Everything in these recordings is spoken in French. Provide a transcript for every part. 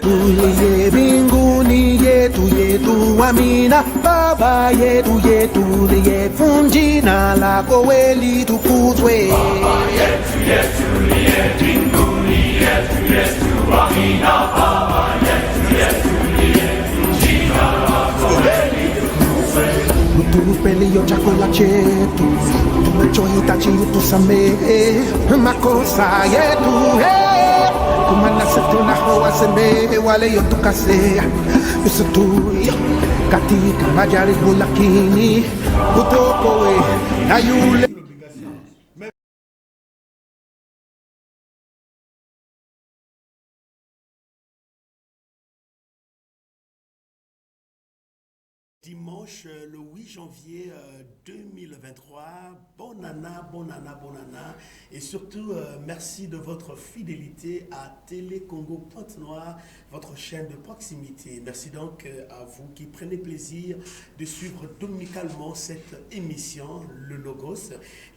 Tuliye binguni yetu yetu amina baba yetu yetu liye funjina lako weli tukuzwe baba yetu yetu liye binguni yetu yetu amina baba yetu yetu liye funjina lako weli tukuzwe tupe liyo chakula chetu tumechohitaji tusamehe makosa yetu kumana setu na hawasembe wale yotukase usitui katika majaribu lakini utokoe na yule. Dimanche, le 8 janvier 2023, bonne année, et surtout merci de votre fidélité à Télé Congo Pointe-Noire, votre chaîne de proximité. Merci donc à vous qui prenez plaisir de suivre dominicalement cette émission, le Logos,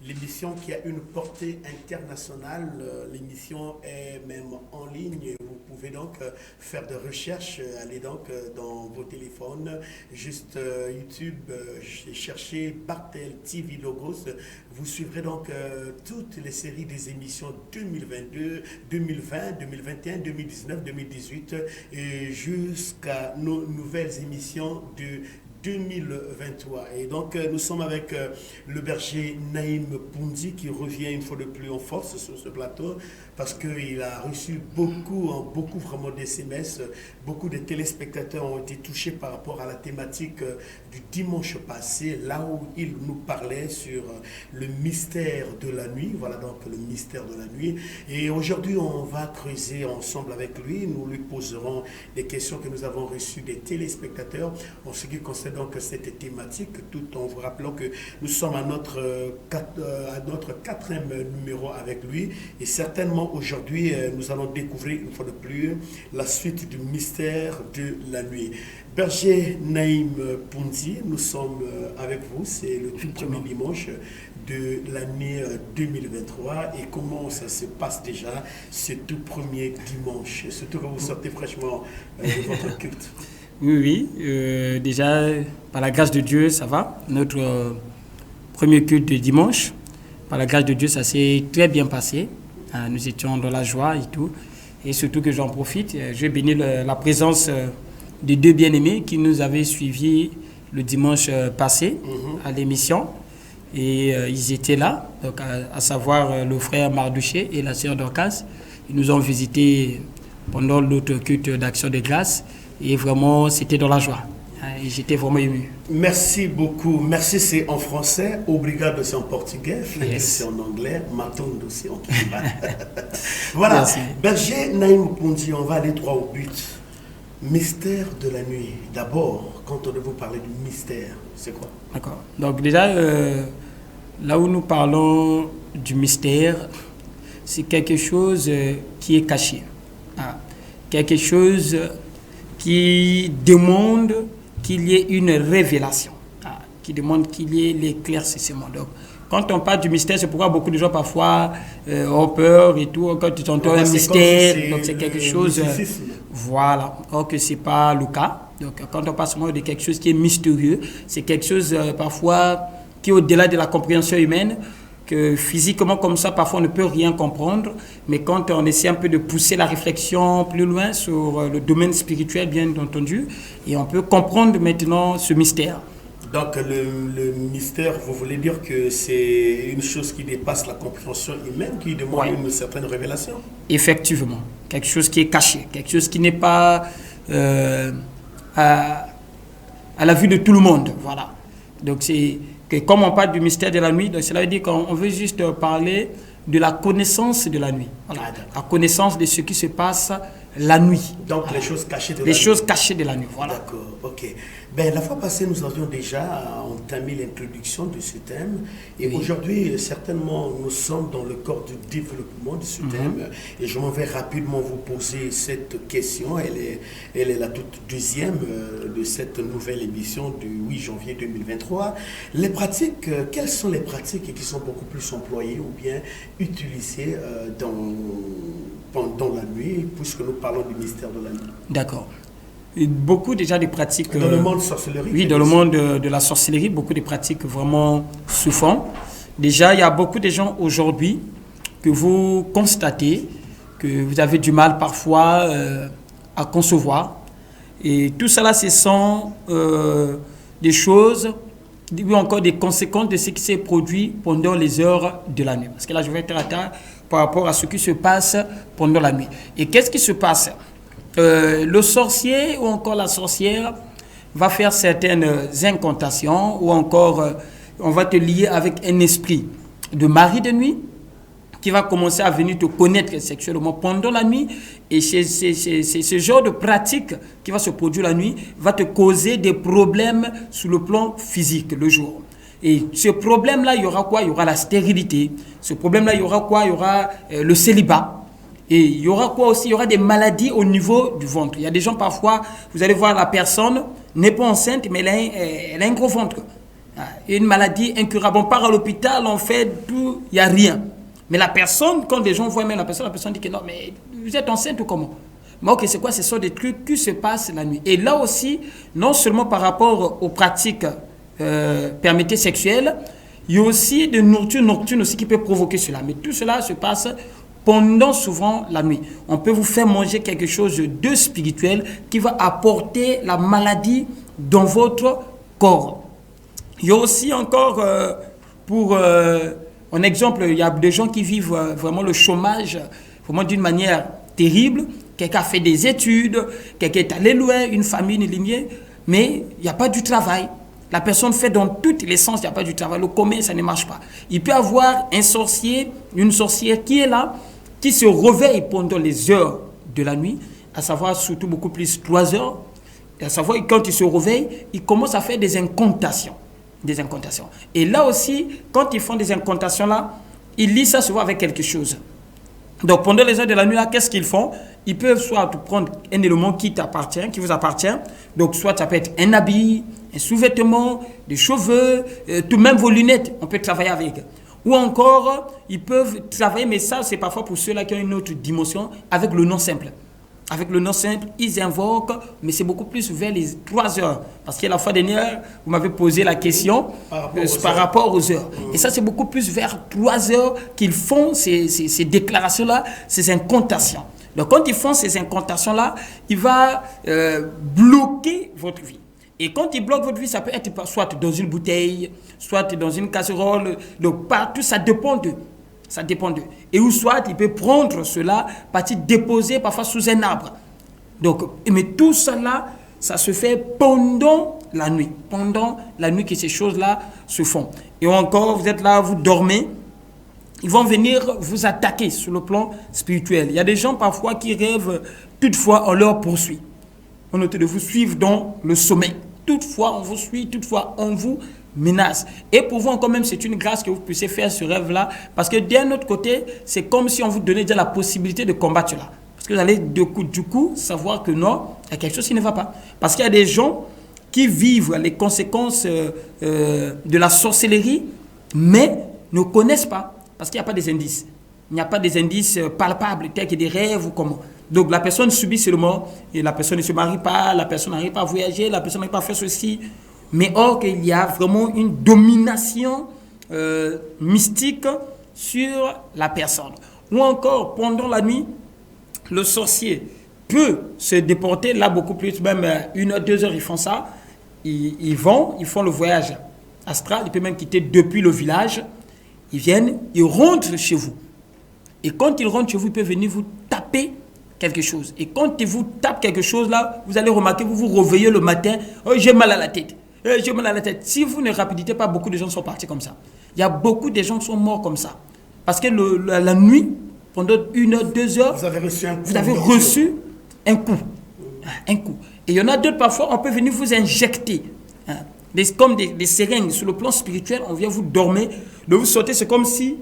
l'émission qui a une portée internationale. L'émission est même en ligne. Vous pouvez donc faire des recherches, aller donc dans vos téléphones, juste YouTube, cherchez Bartel TV Logos. Vous suivrez donc toutes les séries des émissions 2022, 2020, 2021, 2019, 2018 et jusqu'à nos nouvelles émissions de 2023. Et donc nous sommes avec le berger Naïm Poundi qui revient une fois de plus en force sur ce plateau parce qu'il a reçu beaucoup vraiment des SMS. Beaucoup de téléspectateurs ont été touchés par rapport à la thématique du dimanche passé, là où il nous parlait sur le mystère de la nuit. Voilà donc le mystère de la nuit. Et aujourd'hui, on va creuser ensemble avec lui. Nous lui poserons des questions que nous avons reçues des téléspectateurs en ce qui concerne donc cette thématique, tout en vous rappelant que nous sommes à notre quatrième numéro avec lui. Et certainement aujourd'hui, nous allons découvrir une fois de plus la suite du mystère de la nuit. Berger Naïm Poundi, nous sommes avec vous, c'est le tout premier dimanche de l'année 2023. Et comment ça se passe déjà, ce tout premier dimanche, surtout quand vous sortez fraîchement de votre culte? Oui, déjà, par la grâce de Dieu, ça va. Notre premier culte de dimanche, par la grâce de Dieu, ça s'est très bien passé. Nous étions dans la joie et tout. Et surtout que j'en profite, je vais bénir la présence des deux bien-aimés qui nous avaient suivis le dimanche passé à l'émission. Et ils étaient là, donc à savoir le frère Mardouché et la sœur Dorcas. Ils nous ont visités pendant l'autre culte d'action de grâce. Et vraiment, c'était dans la joie. Et j'étais vraiment ému. Merci beaucoup. Merci, c'est en français. Obrigado, c'est en portugais. Yes. C'est en anglais. Matondo, c'est en Kimba. Voilà. Merci. Berger Naïm Poundi, on va aller droit au but. Mystère de la nuit. D'abord, quand on veut vous parler du mystère, c'est quoi? D'accord. Donc déjà, là où nous parlons du mystère, c'est quelque chose qui est caché. Quelque chose qui demande qu'il y ait une révélation, qui demande qu'il y ait l'éclaircissement. Donc, quand on parle du mystère, c'est pourquoi beaucoup de gens parfois ont peur et tout. Quand tu entends un mystère, donc c'est quelque chose... voilà, or que ce n'est pas le cas. Donc, quand on parle seulement de quelque chose qui est mystérieux, c'est quelque chose parfois qui est au-delà de la compréhension humaine, que physiquement comme ça, parfois on ne peut rien comprendre, mais quand on essaie un peu de pousser la réflexion plus loin sur le domaine spirituel, bien entendu, et on peut comprendre maintenant ce mystère. Donc le mystère, vous voulez dire que c'est une chose qui dépasse la compréhension humaine, qui demande une certaine révélation? Effectivement, quelque chose qui est caché, quelque chose qui n'est pas à la vue de tout le monde, voilà. Donc c'est... que comme on parle du mystère de la nuit, donc cela veut dire qu'on veut juste parler de la connaissance de la nuit. Voilà. La connaissance de ce qui se passe la nuit. Donc les choses cachées de la nuit. Les choses cachées de la nuit, voilà. D'accord, ok. Ben, la fois passée, nous avions déjà entamé l'introduction de ce thème. Et aujourd'hui, certainement, nous sommes dans le corps du développement de ce thème. Et je m'en vais rapidement vous poser cette question. Elle est la toute deuxième de cette nouvelle émission du 8 janvier 2023. Les pratiques, quelles sont les pratiques qui sont beaucoup plus employées ou bien utilisées dans pendant la nuit, puisque nous parlons du mystère de la nuit. D'accord. Beaucoup déjà de pratiques... Dans le monde de sorcellerie. Oui, dans le monde de la sorcellerie, beaucoup de pratiques vraiment se font. Déjà, il y a beaucoup de gens aujourd'hui que vous constatez que vous avez du mal parfois à concevoir. Et tout cela, ce sont des choses, ou encore des conséquences de ce qui s'est produit pendant les heures de la nuit. Parce que là, je vais être à terre par rapport à ce qui se passe pendant la nuit. Et qu'est-ce qui se passe? Le sorcier ou encore la sorcière va faire certaines incantations ou encore on va te lier avec un esprit de mari de nuit qui va commencer à venir te connaître sexuellement pendant la nuit. Et c'est ce genre de pratique qui va se produire la nuit va te causer des problèmes sur le plan physique le jour. Et ce problème-là, il y aura quoi? Il y aura la stérilité. Ce problème-là, il y aura quoi? Il y aura le célibat. Et il y aura quoi aussi? Il y aura des maladies au niveau du ventre. Il y a des gens parfois, vous allez voir la personne n'est pas enceinte, mais elle a un gros ventre. Une maladie incurable. On part à l'hôpital, on fait tout, il n'y a rien. Mais la personne, quand les gens voient même la personne dit que non, mais vous êtes enceinte ou comment? Mais ok, c'est quoi? Ce sont des trucs qui se passent la nuit. Et là aussi, non seulement par rapport aux pratiques permettées sexuelles, il y a aussi des nourritures nocturnes aussi qui peuvent provoquer cela. Mais tout cela se passe pendant souvent la nuit. On peut vous faire manger quelque chose de spirituel qui va apporter la maladie dans votre corps. Il y a aussi encore, pour un exemple, il y a des gens qui vivent vraiment le chômage vraiment d'une manière terrible. Quelqu'un a fait des études, quelqu'un est allé loin, une famille, une lignée, mais il n'y a pas du travail. La personne fait dans tous les sens, il n'y a pas du travail. Le commerce, ça ne marche pas. Il peut y avoir un sorcier, une sorcière qui est là, qui se réveille pendant les heures de la nuit, à savoir surtout beaucoup plus 3 heures, et à savoir quand il se réveille, il commence à faire des incantations. Des incantations. Et là aussi, quand ils font des incantations là, ils lisent ça souvent avec quelque chose. Donc pendant les heures de la nuit là, qu'est-ce qu'ils font? Ils peuvent soit prendre un élément qui t'appartient, qui vous appartient. Donc soit ça peut être un habit, un sous-vêtement, des cheveux, tout même vos lunettes, on peut travailler avec. Ou encore, ils peuvent travailler, mais ça c'est parfois pour ceux-là qui ont une autre dimension, avec le nom simple. Avec le nom simple, ils invoquent, mais c'est beaucoup plus vers les 3 heures. Parce que la fois dernière, vous m'avez posé la question par rapport aux heures. Et ça, c'est beaucoup plus vers 3 heures qu'ils font ces déclarations-là, ces incantations. Donc, quand ils font ces incantations-là, il va bloquer votre vie. Et quand il bloque votre vie, ça peut être soit dans une bouteille, soit dans une casserole. Donc, partout, ça dépend d'eux. Ça dépend d'eux. Et ou soit il peut prendre cela, partir déposer parfois sous un arbre. Donc, mais tout cela, ça se fait pendant la nuit. Pendant la nuit que ces choses-là se font. Et encore, vous êtes là, vous dormez. Ils vont venir vous attaquer sur le plan spirituel. Il y a des gens parfois qui rêvent, toutefois on leur poursuit. On note de vous suivre dans le sommeil. Toutefois on vous suit, toutefois on vous menace. Et pour vous, quand même, c'est une grâce que vous puissiez faire ce rêve-là. Parce que d'un autre côté, c'est comme si on vous donnait déjà la possibilité de combattre cela. Parce que vous allez du coup savoir que non, il y a quelque chose qui ne va pas. Parce qu'il y a des gens qui vivent les conséquences de la sorcellerie, mais ne connaissent pas. Parce qu'il n'y a pas des indices. Il n'y a pas des indices palpables, tels que des rêves ou comment. Donc la personne subit seulement, et la personne ne se marie pas, la personne n'arrive pas à voyager, la personne n'arrive pas à faire ceci. Mais or qu'il y a vraiment une domination mystique sur la personne. Ou encore, pendant la nuit, le sorcier peut se déporter, là beaucoup plus, même 1 heure, 2 heures, ils font ça. Ils font le voyage astral, ils peuvent même quitter depuis le village. Ils viennent, ils rentrent chez vous. Et quand ils rentrent chez vous, ils peuvent venir vous taper quelque chose. Et quand ils vous tapent quelque chose, là, vous allez remarquer, vous vous réveillez le matin, oh, j'ai mal à la tête. J'ai mal à la tête. Si vous ne rapidez pas, beaucoup de gens sont partis comme ça. Il y a beaucoup de gens qui sont morts comme ça. Parce que la nuit, pendant 1 heure, 2 heures, vous avez reçu un coup. Vous avez reçu un coup. Un coup. Et il y en a d'autres, parfois, on peut venir vous injecter. Comme des seringues. Sur le plan spirituel, on vient vous dormir, de vous sortir, c'est comme si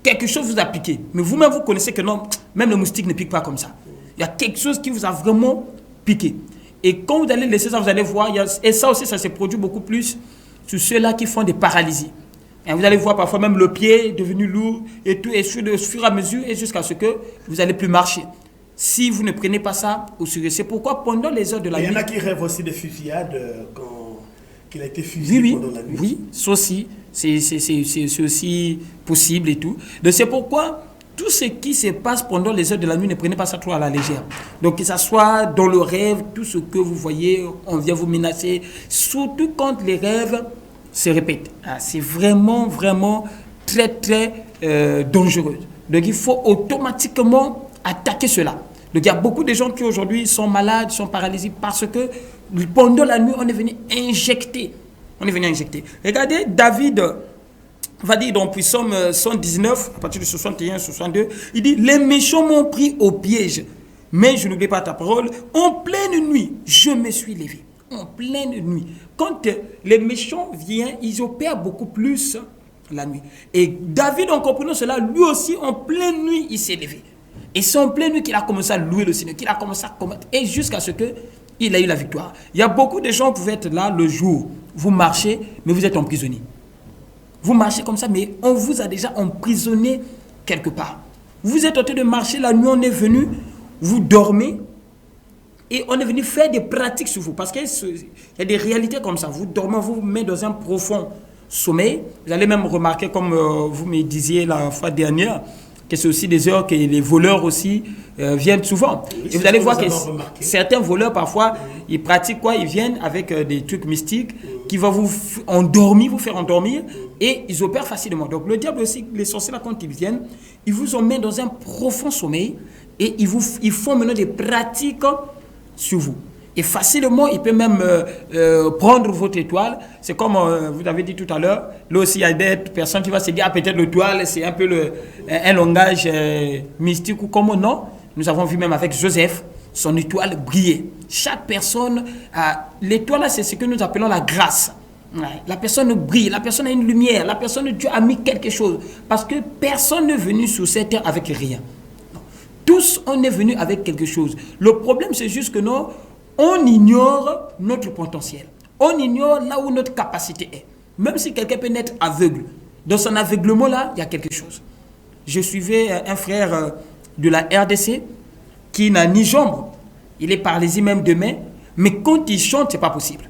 quelque chose vous a piqué. Mais vous-même, vous connaissez que non, même le moustique ne pique pas comme ça. Il y a quelque chose qui vous a vraiment piqué. Et quand vous allez laisser ça, vous allez voir, et ça aussi, ça se produit beaucoup plus sur ceux-là qui font des paralysies. Et vous allez voir parfois même le pied est devenu lourd et tout, et au fur et à mesure, et jusqu'à ce que vous n'allez plus marcher. Si vous ne prenez pas ça au sérieux, c'est pourquoi pendant les heures de la nuit... Il y en a qui rêvent aussi de fusillade qu'il a été fusillé pendant la nuit. Oui, ça aussi, c'est aussi possible et tout. Donc c'est pourquoi tout ce qui se passe pendant les heures de la nuit, ne prenez pas ça trop à la légère. Donc que ça soit dans le rêve, tout ce que vous voyez, on vient vous menacer, surtout quand les rêves se répètent. C'est vraiment, vraiment très, très dangereux. Donc il faut automatiquement attaquer cela. Donc il y a beaucoup de gens qui aujourd'hui sont malades, sont paralysés parce que pendant la nuit, on est venu injecter. Regardez David, on va dire dans Psaume 119, à partir de 61, 62, il dit « Les méchants m'ont pris au piège, mais je n'oublie pas ta parole. En pleine nuit, je me suis levé. » En pleine nuit. Quand les méchants viennent, ils opèrent beaucoup plus la nuit. Et David, en comprenant cela, lui aussi, en pleine nuit, il s'est levé. Et c'est en pleine nuit qu'il a commencé à louer le Seigneur, qu'il a commencé à combattre, et jusqu'à ce qu'il ait eu la victoire. Il y a beaucoup de gens qui pouvaient être là le jour. Vous marchez, mais vous êtes emprisonné. Vous marchez comme ça, mais on vous a déjà emprisonné quelque part. Vous êtes en train de marcher, la nuit, on est venu, vous dormez, et on est venu faire des pratiques sur vous. Parce qu'il y a des réalités comme ça. Vous dormez, vous vous mettez dans un profond sommeil. Vous allez même remarquer, comme vous me disiez la fois dernière, que c'est aussi des heures que les voleurs aussi viennent souvent. Oui, et vous allez voir que certains voleurs, parfois, ils pratiquent quoi? Ils viennent avec des trucs mystiques qui vont vous faire endormir, et ils opèrent facilement. Donc le diable aussi, les sorciers, là, quand ils viennent, ils vous emmènent dans un profond sommeil et ils font maintenant des pratiques sur vous. Et facilement, il peut même prendre votre étoile. C'est comme vous avez dit tout à l'heure. Là aussi, il y a des personnes qui vont se dire, peut-être l'étoile, c'est un peu un langage mystique ou comment non. Nous avons vu même avec Joseph, son étoile brillait. Chaque personne, l'étoile, c'est ce que nous appelons la grâce. Ouais. La personne brille, la personne a une lumière, la personne, Dieu a mis quelque chose. Parce que personne n'est venu sur cette terre avec rien. Non. Tous, on est venu avec quelque chose. Le problème, c'est juste que non, on ignore notre potentiel. On ignore là où notre capacité est. Même si quelqu'un peut naître aveugle, dans son aveuglement-là, il y a quelque chose. Je suivais un frère de la RDC qui n'a ni jambes. Il est paralysé même de main. Mais quand il chante, ce n'est pas possible.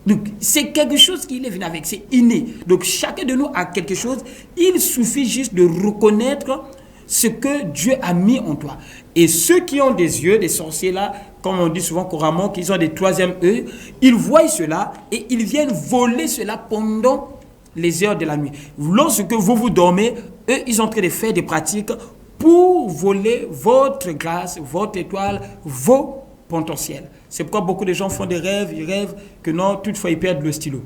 Donc, c'est quelque chose qu'il est venu avec. C'est inné. Donc, chacun de nous a quelque chose. Il suffit juste de reconnaître ce que Dieu a mis en toi. Et ceux qui ont des yeux, des sorciers là, comme on dit souvent couramment, qu'ils ont des troisième œils, ils voient cela et ils viennent voler cela pendant les heures de la nuit. Lorsque vous dormez, eux, ils sont en train de faire des pratiques pour voler votre grâce, votre étoile, vos potentiels. C'est pourquoi beaucoup de gens font des rêves, ils rêvent que non, toutefois ils perdent le stylo.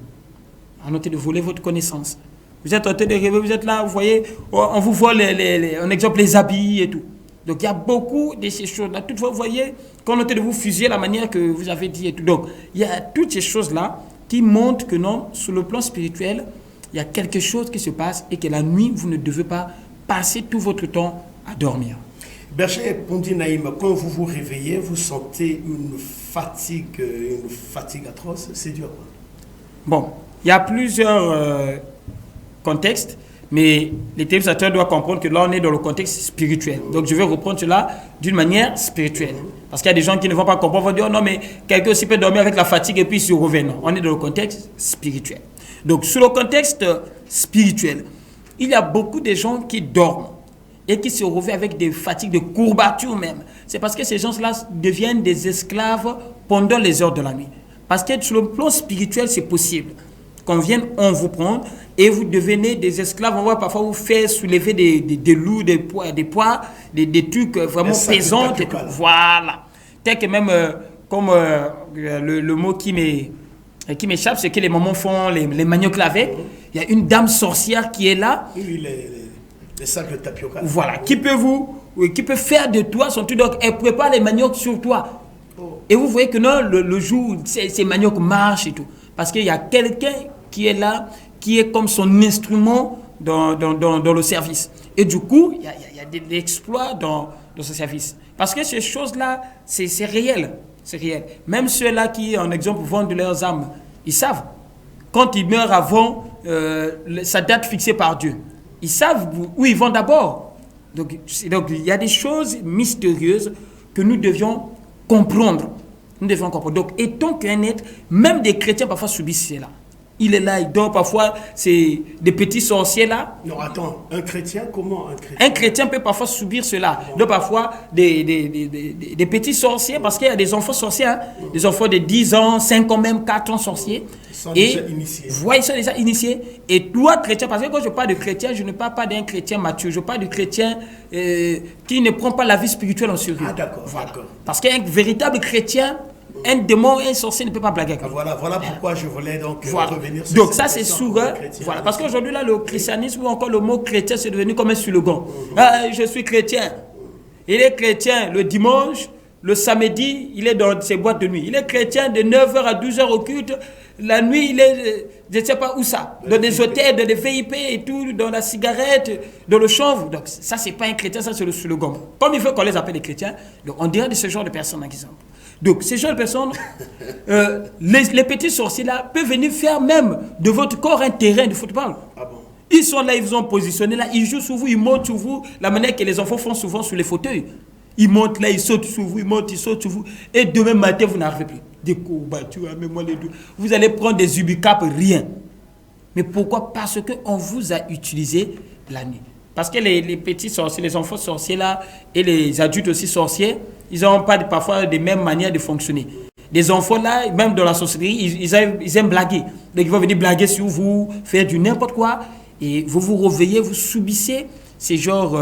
En train de voler votre connaissance. Vous êtes en train de rêver, vous êtes là, vous voyez, on vous voit en exemple les habits et tout. Donc il y a beaucoup de ces choses-là. Toutefois, vous voyez, quand on est en train de vous fusiller la manière que vous avez dit et tout. Donc il y a toutes ces choses-là qui montrent que non, sur le plan spirituel, il y a quelque chose qui se passe et que la nuit, vous ne devez pas passer tout votre temps à dormir. Berger Pondi Naïm, quand vous vous réveillez, vous sentez une fatigue atroce. C'est dur. Bon, il y a plusieurs contextes, mais les téléspectateurs doivent comprendre que là, on est dans le contexte spirituel. Donc, je vais reprendre cela d'une manière spirituelle. Parce qu'il y a des gens qui ne vont pas comprendre, vont dire, oh, non, mais quelqu'un aussi peut dormir avec la fatigue et puis se revient. Non, on est dans le contexte spirituel. Donc, sur le contexte spirituel, il y a beaucoup de gens qui dorment et qui se réveillent avec des fatigues, des courbatures même. C'est parce que ces gens-là deviennent des esclaves pendant les heures de la nuit. Parce que sur le plan spirituel, c'est possible qu'on vienne, on vous prend et vous devenez des esclaves. On va parfois vous faire soulever des loups, des poids, des trucs vraiment pesants. Voilà. Tel que même, comme le mot qui m'échappe, c'est que les mamans font les maniocs avec. Il y a une dame sorcière qui est là. Oui, les sacs de tapioca. Voilà, qui peut faire de toi son truc. Donc, elle prépare les maniocs sur toi. Oh. Et vous voyez que non, le jour, ces maniocs marchent et tout. Parce qu'il y a quelqu'un qui est là, qui est comme son instrument dans le service. Et du coup, il y a des exploits dans ce service. Parce que ces choses-là, c'est réel. C'est réel. Même ceux-là qui, en exemple, vendent leurs âmes, ils savent. Quand ils meurent avant sa date fixée par Dieu. Ils savent où ils vont d'abord. Donc, il y a des choses mystérieuses que nous devions comprendre. Nous devons comprendre. Donc, étant qu'un être, même des chrétiens parfois subissent cela. Il est là, il dort parfois, c'est des petits sorciers là. Non, attends, un chrétien, comment un chrétien? Un chrétien peut parfois subir cela. Donc parfois des petits sorciers, parce qu'il y a des enfants sorciers, hein, des enfants de 10 ans, 5 ans même, 4 ans sorciers. Ils sont déjà initiés. Voilà, ils sont déjà initiés. Et toi, chrétien, parce que quand je parle de chrétien, je ne parle pas d'un chrétien mature, je parle du chrétien qui ne prend pas la vie spirituelle en sérieux. Ah d'accord, voilà. d'accord. Parce qu'un véritable chrétien, un démon, un sorcier ne peut pas blaguer avec lui. Voilà pourquoi je voulais donc revenir sur donc cette ça c'est question souvent, voilà, parce qu'aujourd'hui là le christianisme ou encore le mot chrétien c'est devenu comme un slogan. Ah, je suis chrétien. Il est chrétien le dimanche, le samedi il est dans ses boîtes de nuit. Il est chrétien de 9h à 12h au culte. La nuit il est, je ne sais pas où ça, dans des hôtels, dans des VIP et tout, dans la cigarette, dans le chanvre. Donc ça c'est pas un chrétien, ça c'est le slogan. Comme il veut qu'on les appelle les chrétiens, donc on dirait de ce genre de personnes exemple. Donc, ces jeunes personnes, les petits sorciers là, peuvent venir faire même de votre corps un terrain de football. Ah bon? Ils sont là, ils vous ont positionné là, ils jouent sur vous, ils montent sur vous, la manière que les enfants font souvent sur les fauteuils. Ils montent là, ils sautent sur vous, ils montent, ils sautent sur vous. Et demain matin, vous n'arrivez plus. Des coups battus, moi les deux. Vous allez prendre des ubicapes, rien. Mais pourquoi? Parce qu'on vous a utilisé la nuit. Parce que les petits sorciers, les enfants sorciers là, et les adultes aussi sorciers, ils n'ont pas parfois des mêmes manières de fonctionner. Les enfants là, même dans la sorcellerie, ils aiment blaguer. Donc ils vont venir blaguer sur vous, faire du n'importe quoi. Et vous vous réveillez, vous subissez ces genres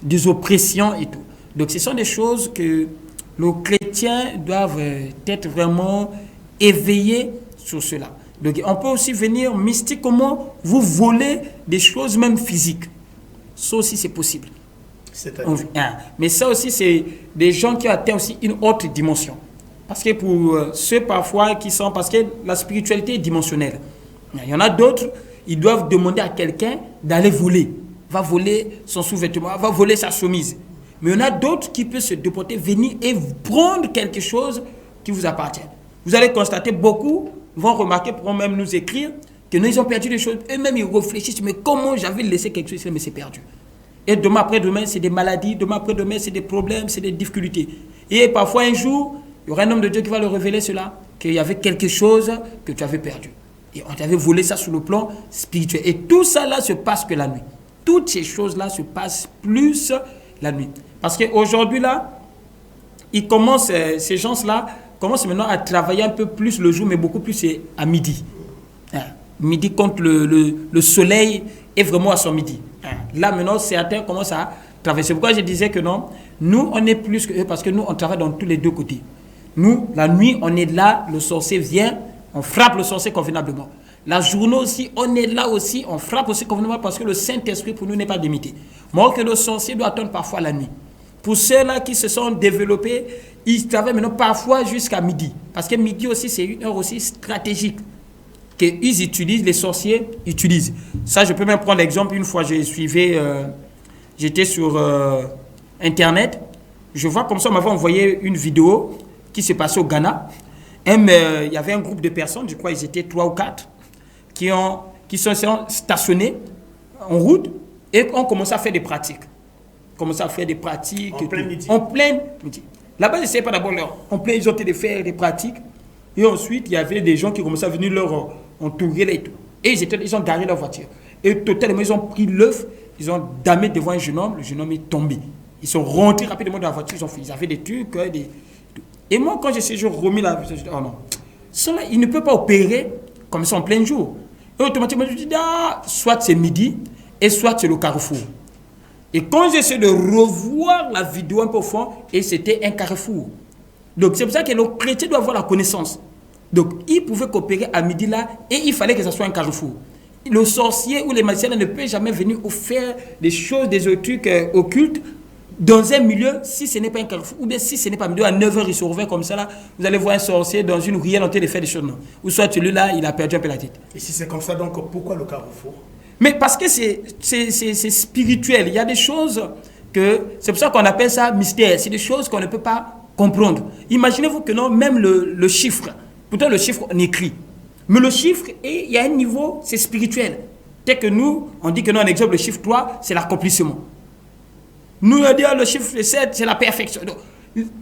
des oppressions et tout. Donc ce sont des choses que les chrétiens doivent être vraiment éveillés sur cela. Donc on peut aussi venir mystiquement vous voler des choses même physiques. Ça aussi c'est possible. Mais ça aussi c'est des gens qui ont atteint aussi une autre dimension. Parce que pour ceux parfois qui sont... Parce que la spiritualité est dimensionnelle. Il y en a d'autres, ils doivent demander à quelqu'un d'aller voler. Va voler son sous-vêtement, va voler sa chemise. Mais il y en a d'autres qui peuvent se déporter, venir et prendre quelque chose qui vous appartient. Vous allez constater, beaucoup vont remarquer, pourront même nous écrire, que nous, ils ont perdu des choses. Eux-mêmes, ils réfléchissent, mais comment j'avais laissé quelque chose, mais c'est perdu. Et demain après-demain, c'est des maladies. Demain après-demain, c'est des problèmes, c'est des difficultés. Et parfois, un jour, il y aura un homme de Dieu qui va le révéler cela, qu'il y avait quelque chose que tu avais perdu. Et on t'avait volé ça sur le plan spirituel. Et tout ça là se passe que la nuit. Toutes ces choses-là se passent plus la nuit. Parce qu'aujourd'hui là, ils commencent, ces gens-là commencent maintenant à travailler un peu plus le jour, mais beaucoup plus à midi. Midi quand le soleil est vraiment à son midi. Là maintenant, certains commencent à travailler. C'est pourquoi je disais que non, nous on est plus que eux parce que nous on travaille dans tous les deux côtés. Nous, la nuit, on est là, le sorcier vient, on frappe le sorcier convenablement. La journée aussi, on est là aussi, on frappe aussi convenablement parce que le Saint-Esprit pour nous n'est pas limité. Moi, que le sorcier doit attendre parfois la nuit. Pour ceux-là qui se sont développés, ils travaillent maintenant parfois jusqu'à midi. Parce que midi aussi, c'est une heure aussi stratégique qu'ils utilisent, les sorciers utilisent. Ça, je peux même prendre l'exemple. Une fois, j'étais sur Internet. Je vois comme ça, on m'avait envoyé une vidéo qui s'est passée au Ghana. Il y avait un groupe de personnes, je crois ils étaient 3 ou 4, qui sont stationnés en route et ont commencé à faire des pratiques. En plein midi. En plein midi. Là-bas, ils ne savaient pas d'abord en plein, ils ont été de faire des pratiques. Et ensuite, il y avait des gens qui commençaient à venir leur entourer là et tout. Et ils ont garé leur voiture. Et totalement, ils ont pris l'œuf, ils ont damé devant un jeune homme, le jeune homme est tombé. Ils sont rentrés rapidement dans la voiture, ils avaient des trucs, Et moi, quand j'ai remis la voiture, je dis, oh non, cela, il ne peut pas opérer comme ça en plein jour. Et automatiquement, je dis, soit c'est midi, et soit c'est le carrefour. Et quand j'essaie de revoir la vidéo un peu au fond, et c'était un carrefour. Donc c'est pour ça que le chrétien doit avoir la connaissance. Donc il pouvait coopérer à midi là, et il fallait que ce soit un carrefour. Le sorcier ou les magiciens ne peuvent jamais venir faire des choses, des trucs occultes, dans un milieu, si ce n'est pas un carrefour, ou bien si ce n'est pas un milieu, à 9h, il se réveille comme ça, là, vous allez voir un sorcier dans une ruelle en train de faire des choses, non. Ou soit celui-là, il a perdu un peu la tête. Et si c'est comme ça, donc pourquoi le carrefour? Mais parce que c'est spirituel. Il y a des choses que... C'est pour ça qu'on appelle ça mystère. C'est des choses qu'on ne peut pas comprendre. Imaginez-vous que non, même le chiffre, pourtant le chiffre, on écrit. Mais le chiffre, il y a un niveau, c'est spirituel. Dès que nous, on dit que non, en exemple, le chiffre 3, c'est l'accomplissement. Nous, on dit le chiffre 7, c'est la perfection. Donc,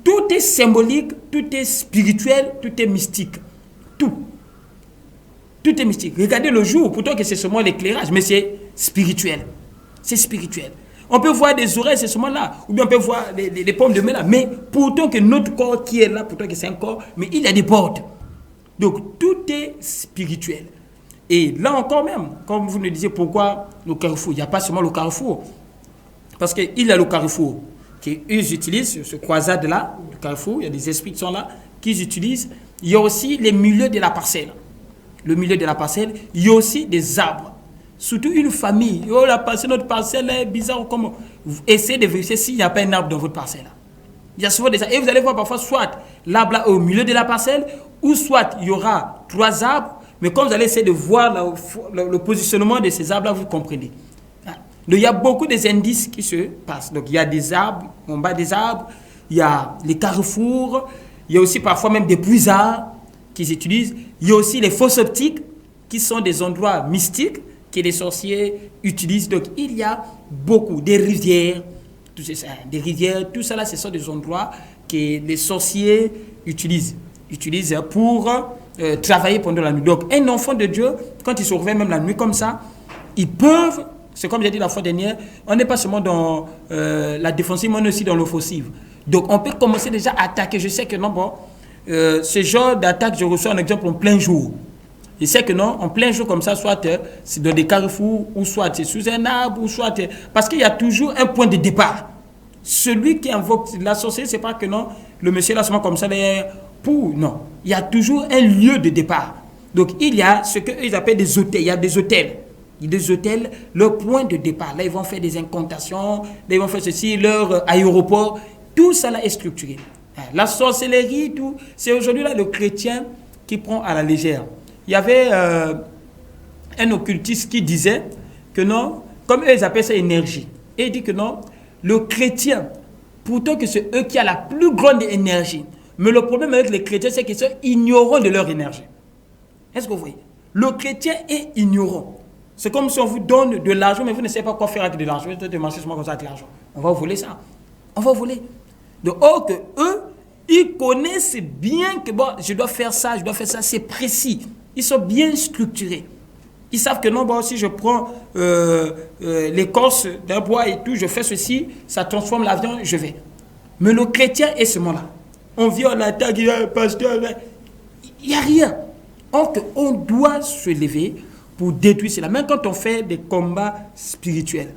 tout est symbolique, tout est spirituel, tout est mystique. Tout. Tout est mystique. Regardez le jour, pourtant que c'est seulement l'éclairage, mais c'est spirituel. C'est spirituel. On peut voir des oreilles, c'est seulement là. Ou bien on peut voir les pommes de main là. Mais pourtant que notre corps qui est là, pourtant que c'est un corps, mais il y a des portes. Donc tout est spirituel. Et là encore même, comme vous nous disiez, pourquoi le carrefour? Il n'y a pas seulement le carrefour. Parce qu'il y a le carrefour qu'ils utilisent, ce croisade-là, le carrefour, il y a des esprits qui sont là, qu'ils utilisent. Il y a aussi les milieux de la parcelle. Le milieu de la parcelle, il y a aussi des arbres. Surtout une famille. Oh, notre parcelle est bizarre. Comment? Essayez de vérifier s'il n'y a pas un arbre dans votre parcelle. Il y a souvent des arbres. Et vous allez voir parfois, soit l'arbre là au milieu de la parcelle, ou soit il y aura 3 arbres. Mais comme vous allez essayer de voir le positionnement de ces arbres là, vous comprenez. Donc il y a beaucoup d'indices qui se passent. Donc il y a des arbres, en bas des arbres, il y a les carrefours, il y a aussi parfois même des puisards qu'ils utilisent. Il y a aussi les fosses optiques, qui sont des endroits mystiques que les sorciers utilisent. Donc il y a beaucoup, des rivières, tout ça là, ce sont des endroits que les sorciers utilisent pour travailler pendant la nuit. Donc un enfant de Dieu, quand il se réveille même la nuit comme ça, ils peuvent, c'est comme j'ai dit la fois dernière, on n'est pas seulement dans la défensive, mais on est aussi dans l'offensive. Donc on peut commencer déjà à attaquer. Je sais que non, bon, ce genre d'attaque, je reçois un exemple en plein jour. Je sais que non, en plein jour comme ça, soit c'est dans des carrefours, ou soit c'est sous un arbre, ou soit... parce qu'il y a toujours un point de départ. Celui qui invoque la sorcellerie, c'est pas que non, le monsieur là, seulement comme ça, pour... Non, il y a toujours un lieu de départ. Donc il y a ce qu'ils appellent des hôtels. Il y a des hôtels. Des hôtels, leur point de départ. Là, ils vont faire des incantations, là, ils vont faire ceci, leur aéroport. Tout ça là est structuré. La sorcellerie, tout, c'est aujourd'hui là le chrétien qui prend à la légère. Il y avait un occultiste qui disait que non, comme eux ils appellent ça énergie. Et il dit que non, le chrétien, pourtant que c'est eux qui ont la plus grande énergie. Mais le problème avec les chrétiens, c'est qu'ils sont ignorants de leur énergie. Est-ce que vous voyez? Le chrétien est ignorant. C'est comme si on vous donne de l'argent, mais vous ne savez pas quoi faire avec de l'argent. Vous êtes marcher seulement comme ça avec l'argent. On va voler ça. On va voler. De or que eux, ils connaissent bien que bon, je dois faire ça, c'est précis. Ils sont bien structurés. Ils savent que non, bon, si je prends l'écorce d'un bois et tout, je fais ceci, ça transforme la viande, je vais. Mais le chrétien est ce moment-là. On vient, on attaque, il y a un pasteur, il n'y a rien. Or on doit se lever pour détruire cela. Même quand on fait des combats spirituels,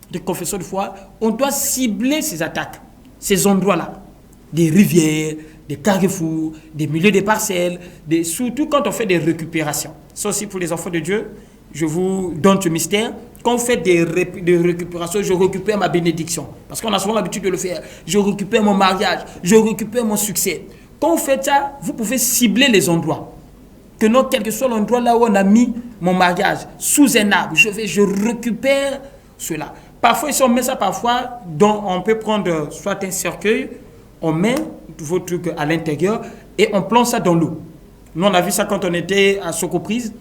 des confessions de foi, on doit cibler ces attaques, ces endroits-là. Des rivières, des carrefours, des milieux de parcelles, surtout quand on fait des récupérations. Ça aussi pour les enfants de Dieu, je vous donne ce mystère. Quand on fait des récupérations, je récupère ma bénédiction. Parce qu'on a souvent l'habitude de le faire. Je récupère mon mariage, je récupère mon succès. Quand vous faites ça, vous pouvez cibler les endroits. Que non, quel que soit l'endroit là où on a mis mon mariage, sous un arbre, je récupère cela. Parfois, si on met ça parfois, on peut prendre soit un cercueil, on met vos trucs à l'intérieur et on plonge ça dans l'eau. Nous, on a vu ça quand on était à Socoprise.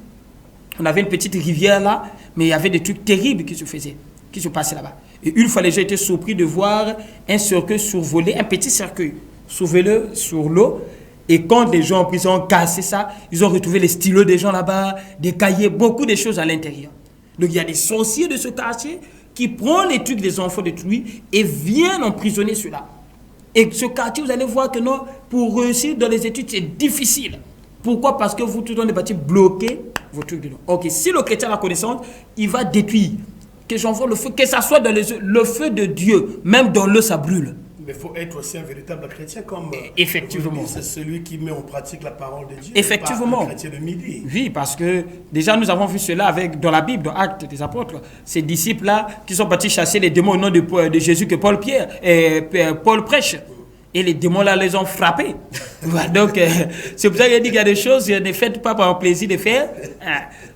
On avait une petite rivière là, mais il y avait des trucs terribles qui se passaient là-bas. Et une fois, les gens étaient surpris de voir un cercueil survoler, un petit cercueil survolé sur l'eau. Et quand les gens ont cassé ça, ils ont retrouvé les stylos des gens là-bas, des cahiers, beaucoup de choses à l'intérieur. Donc il y a des sorciers de ce quartier qui prennent les trucs des enfants détruits et viennent emprisonner ceux-là. Et ce quartier, vous allez voir que non, pour réussir dans les études, c'est difficile. Pourquoi? Parce que vous, tout le monde est parti bloquer vos trucs dedans. Ok, si le chrétien a la connaissance, il va détruire. Que j'envoie le feu, que ça soit dans le feu de Dieu, même dans l'eau, ça brûle. Mais il faut être aussi un véritable chrétien, comme effectivement. C'est celui qui met en pratique la parole de Dieu. Effectivement. Pas un chrétien de midi. Oui, parce que déjà nous avons vu cela dans la Bible, dans Actes des Apôtres. Ces disciples-là qui sont partis chasser les démons au nom de Jésus que Paul prêche. Et les démons là les ont frappés. Voilà, donc c'est pour ça qu'il dit qu'il y a des choses que ne faites pas par plaisir de faire.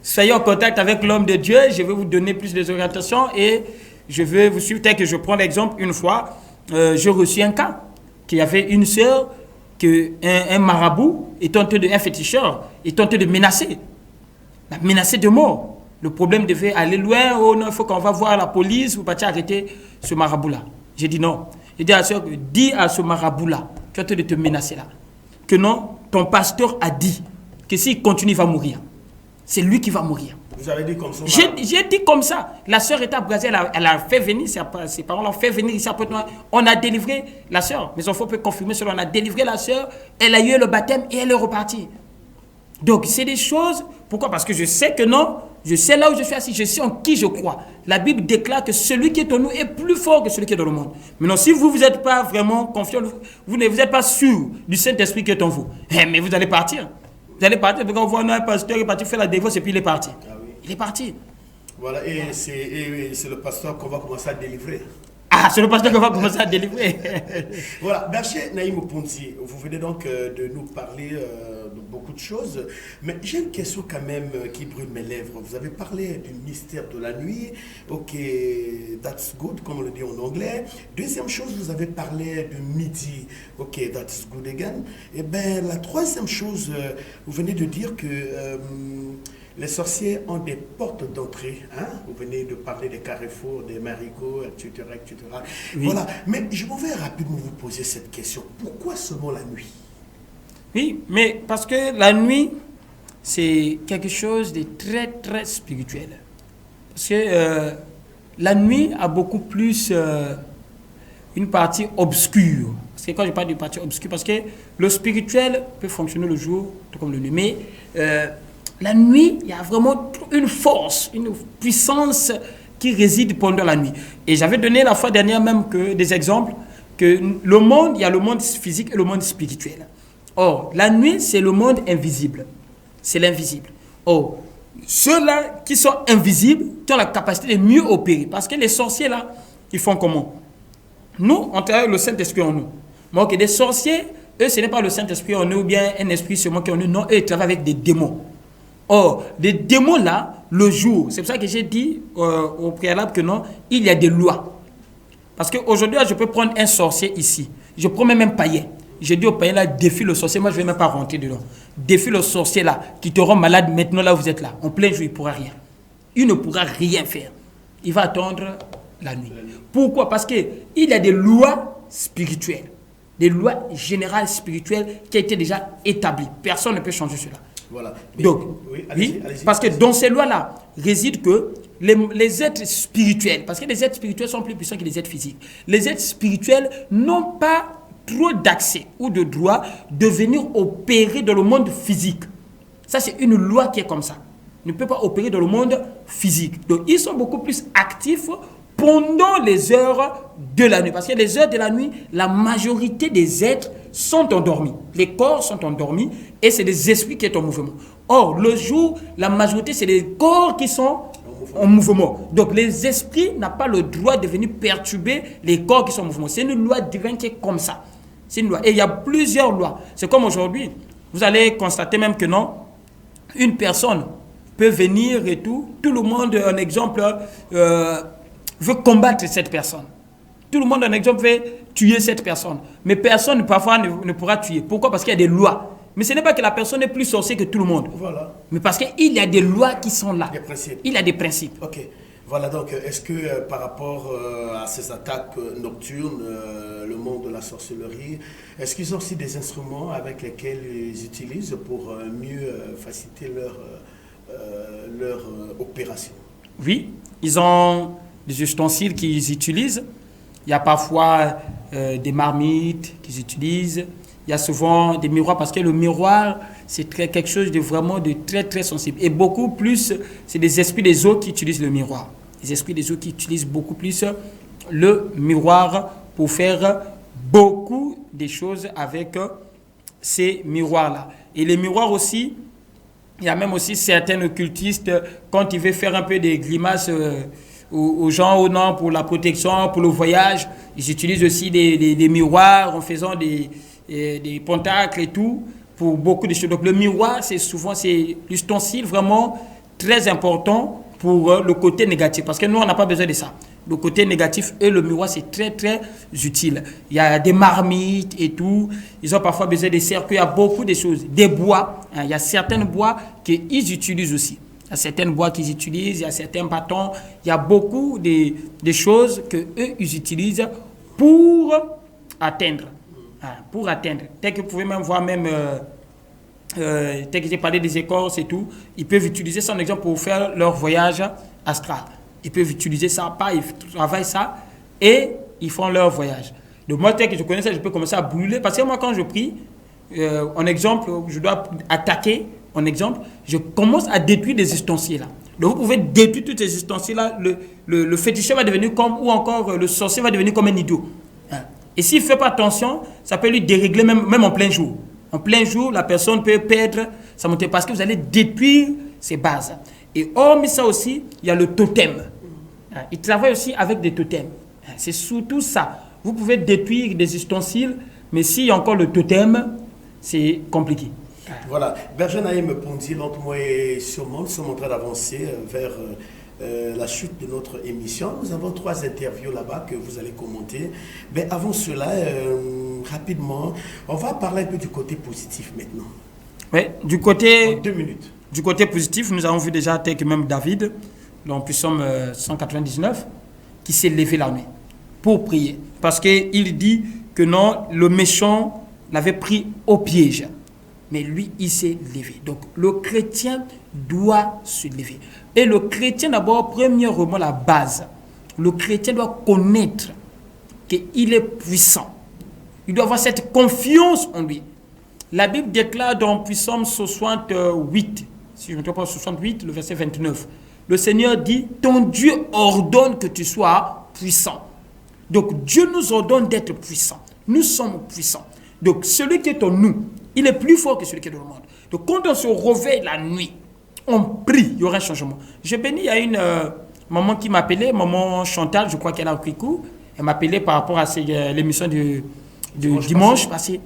Soyez en contact avec l'homme de Dieu. Je vais vous donner plus d'orientations et je vais vous suivre. Tel que je prends l'exemple une fois. J'ai reçu un cas qu'il y avait une sœur qu'un marabout est tenté un féticheur est tenté de menacer la menacer de mort. Le problème devait aller loin. Oh non, il faut qu'on va voir la police, vous partir arrêter ce marabout-là. J'ai dit non. J'ai dit à la soeur, dis à ce marabout-là, tu as de te menacer là, que non, ton pasteur a dit que s'il continue, il va mourir. C'est lui qui va mourir. Vous avez dit comme ça? J'ai dit comme ça. La sœur était à Brésil, elle a fait venir, ses parents l'ont fait venir ici après toi. On a délivré la sœur. Mes enfants peuvent confirmer cela. On a délivré la sœur, elle a eu le baptême et elle est repartie. Donc, c'est des choses. Pourquoi? Parce que je sais que non, je sais là où je suis assis, je sais en qui je crois. La Bible déclare que celui qui est en nous est plus fort que celui qui est dans le monde. Maintenant, si vous n'êtes pas vraiment confiant, vous n'êtes pas sûr du Saint-Esprit qui est en vous, mais vous allez partir. Vous allez partir, parce qu'on voit un pasteur qui est parti faire la dévotion et puis il est parti. Ah oui. Il est parti. Voilà, et c'est le pasteur qu'on va commencer à délivrer. Ah, c'est le pasteur qu'on va commencer à délivrer. Voilà, Berger Naïm Oponti, vous venez donc de nous parler de beaucoup de choses, mais j'ai une question quand même qui brûle mes lèvres. Vous avez parlé du mystère de la nuit, ok, that's good, comme on le dit en anglais. Deuxième chose, vous avez parlé de midi, ok, that's good again. Et bien, la troisième chose, vous venez de dire que les sorciers ont des portes d'entrée. Hein? Vous venez de parler des carrefours, des marigots, etc. etc. Oui. Voilà. Mais je vais rapidement vous poser cette question. Pourquoi seulement la nuit? Oui, mais parce que la nuit, c'est quelque chose de très, très spirituel. Parce que la nuit a beaucoup plus une partie obscure. Parce que quand je parle d'une partie obscure, parce que le spirituel peut fonctionner le jour, tout comme le nuit. Mais la nuit, il y a vraiment une force, une puissance qui réside pendant la nuit. Et j'avais donné la fois dernière même des exemples que le monde, il y a le monde physique et le monde spirituel. Or, la nuit, c'est le monde invisible. C'est l'invisible. Or, ceux-là qui sont invisibles, qui ont la capacité de mieux opérer. Parce que les sorciers, là, ils font comment? Nous, on travaille le Saint-Esprit en nous. Mais ok, des sorciers, eux, ce n'est pas le Saint-Esprit en eux ou bien un esprit seulement qui est en eux. Non, eux, ils travaillent avec des démons. Or, les démons là, le jour, c'est pour ça que j'ai dit au préalable que non, il y a des lois. Parce qu'aujourd'hui, je peux prendre un sorcier ici. Je prends même un païen. Je dis au païen là, défie le sorcier. Moi, je ne vais même pas rentrer dedans. Défie le sorcier là, qui te rend malade maintenant là où vous êtes là. En plein jour, il ne pourra rien. Il ne pourra rien faire. Il va attendre la nuit. Pourquoi? Parce qu'il y a des lois spirituelles. Des lois générales spirituelles qui ont été déjà établies. Personne ne peut changer cela. Voilà. Donc, oui, allez-y. Parce que dans ces lois-là résident que les êtres spirituels, parce que les êtres spirituels sont plus puissants que les êtres physiques. Les êtres spirituels n'ont pas trop d'accès ou de droit de venir opérer dans le monde physique. Ça, c'est une loi qui est comme ça. Ils ne peuvent pas opérer dans le monde physique. Donc, ils sont beaucoup plus actifs pendant les heures de la nuit. Parce que les heures de la nuit, la majorité des êtres sont endormis. Les corps sont endormis et c'est les esprits qui sont en mouvement. Or, le jour, la majorité, c'est les corps qui sont en mouvement. Donc, les esprits n'ont pas le droit de venir perturber les corps qui sont en mouvement. C'est une loi divine qui est comme ça. C'est une loi. Et il y a plusieurs lois. C'est comme aujourd'hui. Vous allez constater même que non, une personne peut venir et tout. Tout le monde, un exemple, veut combattre cette personne. Tout le monde, un exemple, veut tuer cette personne. Mais personne, parfois, ne pourra tuer. Pourquoi? Parce qu'il y a des lois. Mais ce n'est pas que la personne est plus sorcière que tout le monde. Voilà. Mais parce qu'il y a des lois qui sont là. Des principes. Il y a des principes. Ok. Voilà, donc, est-ce que par rapport à ces attaques nocturnes, le monde de la sorcellerie, est-ce qu'ils ont aussi des instruments avec lesquels ils utilisent pour mieux faciliter leur opération? Oui, ils ont des ustensiles qu'ils utilisent. Il y a parfois des marmites qu'ils utilisent. Il y a souvent des miroirs parce que le miroir, c'est quelque chose de vraiment de très, très sensible. Et beaucoup plus, c'est des esprits des eaux qui utilisent le miroir. Les esprits des eaux qui utilisent beaucoup plus le miroir pour faire beaucoup de choses avec ces miroirs-là. Et les miroirs aussi, il y a même aussi certains occultistes, quand ils veulent faire un peu des grimaces aux gens, ou non, pour la protection, pour le voyage, ils utilisent aussi des miroirs en faisant des pentacles et tout, pour beaucoup de choses. Donc le miroir, c'est l'ustensile vraiment très important pour le côté négatif, parce que nous, on n'a pas besoin de ça. Le côté négatif et le miroir, c'est très, très utile. Il y a des marmites et tout. Ils ont parfois besoin des cercles. Il y a beaucoup de choses. Des bois. Hein, il y a certains bois qu'ils utilisent aussi. y a certaines boîtes qu'ils utilisent, il y a certains bâtons, il y a beaucoup de choses qu'eux, ils utilisent pour atteindre. Pour atteindre. Tel que vous pouvez même voir, tel que j'ai parlé des écorces et tout, ils peuvent utiliser ça, en exemple, pour faire leur voyage astral. Ils peuvent utiliser ça, ils travaillent ça et ils font leur voyage. Donc moi, tel que je connais ça, je peux commencer à brûler. Parce que moi, quand je prie, en exemple, je dois attaquer, en exemple, je commence à détruire des ustensiles là. Donc vous pouvez détruire toutes ces ustensiles là, le féticheur va devenir comme, ou encore le sorcier va devenir comme un idiot. Et s'il ne fait pas attention, ça peut lui dérégler même en plein jour. En plein jour, la personne peut perdre sa montée parce que vous allez détruire ses bases. Et hormis ça aussi, il y a le totem. Il travaille aussi avec des totems. C'est surtout ça. Vous pouvez détruire des ustensiles, mais s'il y a encore le totem, c'est compliqué. Voilà. Berger Naïm Pondi, donc moi et sûrement, nous sommes en train d'avancer vers la chute de notre émission. Nous avons 3 interviews là-bas que vous allez commenter. Mais avant cela, rapidement, on va parler un peu du côté positif maintenant. Oui, du côté... En 2 minutes. Du côté positif, nous avons vu déjà tel que même David, donc nous sommes 199, qui s'est levé la nuit pour prier. Parce qu'il dit que non, le méchant l'avait pris au piège. Mais lui, il s'est levé. Donc, le chrétien doit se lever. Et le chrétien, d'abord, premièrement, la base. Le chrétien doit connaître qu'il est puissant. Il doit avoir cette confiance en lui. La Bible déclare dans Psaume 68, si je ne me trompe pas, 68, le verset 29. Le Seigneur dit, ton Dieu ordonne que tu sois puissant. Donc, Dieu nous ordonne d'être puissants. Nous sommes puissants. Donc, celui qui est en nous, il est plus fort que celui qui est dans le monde. Donc, quand on se réveille la nuit, on prie, il y aura un changement. Je bénis, il y a une maman qui m'appelait, maman Chantal, je crois qu'elle a pris coup. Elle m'appelait par rapport à l'émission du dimanche passé.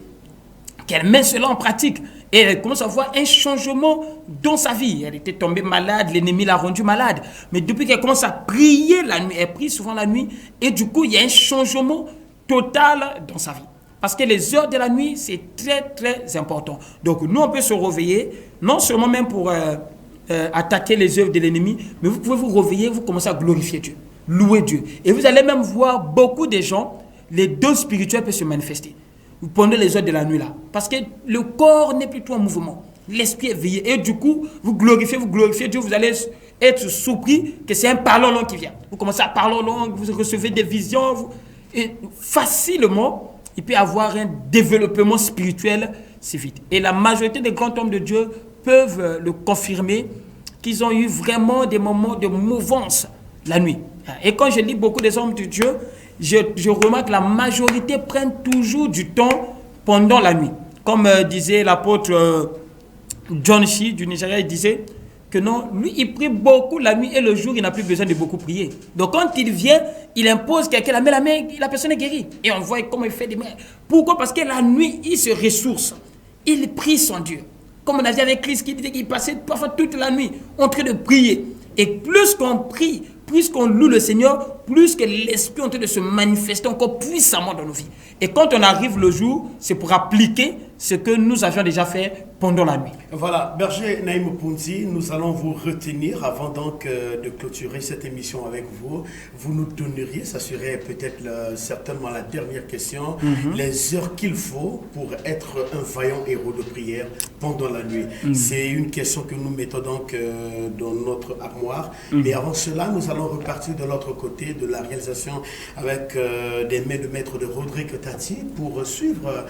Qu'elle met cela en pratique. Et elle commence à voir un changement dans sa vie. Elle était tombée malade, l'ennemi l'a rendue malade. Mais depuis qu'elle commence à prier la nuit, elle prie souvent la nuit, et du coup, il y a un changement total dans sa vie. Parce que les heures de la nuit, c'est très, très important. Donc, nous, on peut se réveiller, non seulement même pour attaquer les œuvres de l'ennemi, mais vous pouvez vous réveiller, vous commencez à glorifier Dieu, louer Dieu. Et vous allez même voir beaucoup de gens, les dons spirituels peuvent se manifester pendant les heures de la nuit là. Parce que le corps n'est plus tout en mouvement. L'esprit est veillé. Et du coup, vous glorifiez Dieu, vous allez être surpris que c'est un parlant long qui vient. Vous commencez à parler long, vous recevez des visions. Et facilement, il peut y avoir un développement spirituel si vite. Et la majorité des grands hommes de Dieu peuvent le confirmer, qu'ils ont eu vraiment des moments de mouvance la nuit. Et quand je lis beaucoup des hommes de Dieu, je remarque que la majorité prennent toujours du temps pendant la nuit. Comme disait l'apôtre John Shi du Nigeria, il disait que non, lui, il prie beaucoup la nuit et le jour, il n'a plus besoin de beaucoup prier. Donc quand il vient, il impose quelqu'un, la main, la personne est guérie. Et on voit comment il fait des mains. Pourquoi? Parce que la nuit, il se ressource. Il prie son Dieu. Comme on a dit avec Christ, qui disait qu'il passait parfois toute la nuit en train de prier. Et plus qu'on prie, plus qu'on loue le Seigneur, plus que l'Esprit est en train de se manifester encore puissamment dans nos vies. Et quand on arrive le jour, c'est pour appliquer ce que nous avions déjà fait pendant la nuit. Voilà, Berger Naïm Pondi, nous allons vous retenir avant donc de clôturer cette émission avec vous. Vous nous donneriez, ça serait peut-être certainement la dernière question, les heures qu'il faut pour être un vaillant héros de prière pendant la nuit. C'est une question que nous mettons donc dans notre armoire. Mais avant cela, nous allons repartir de l'autre côté de la réalisation avec des mains de maître de Rodrigue Tati pour suivre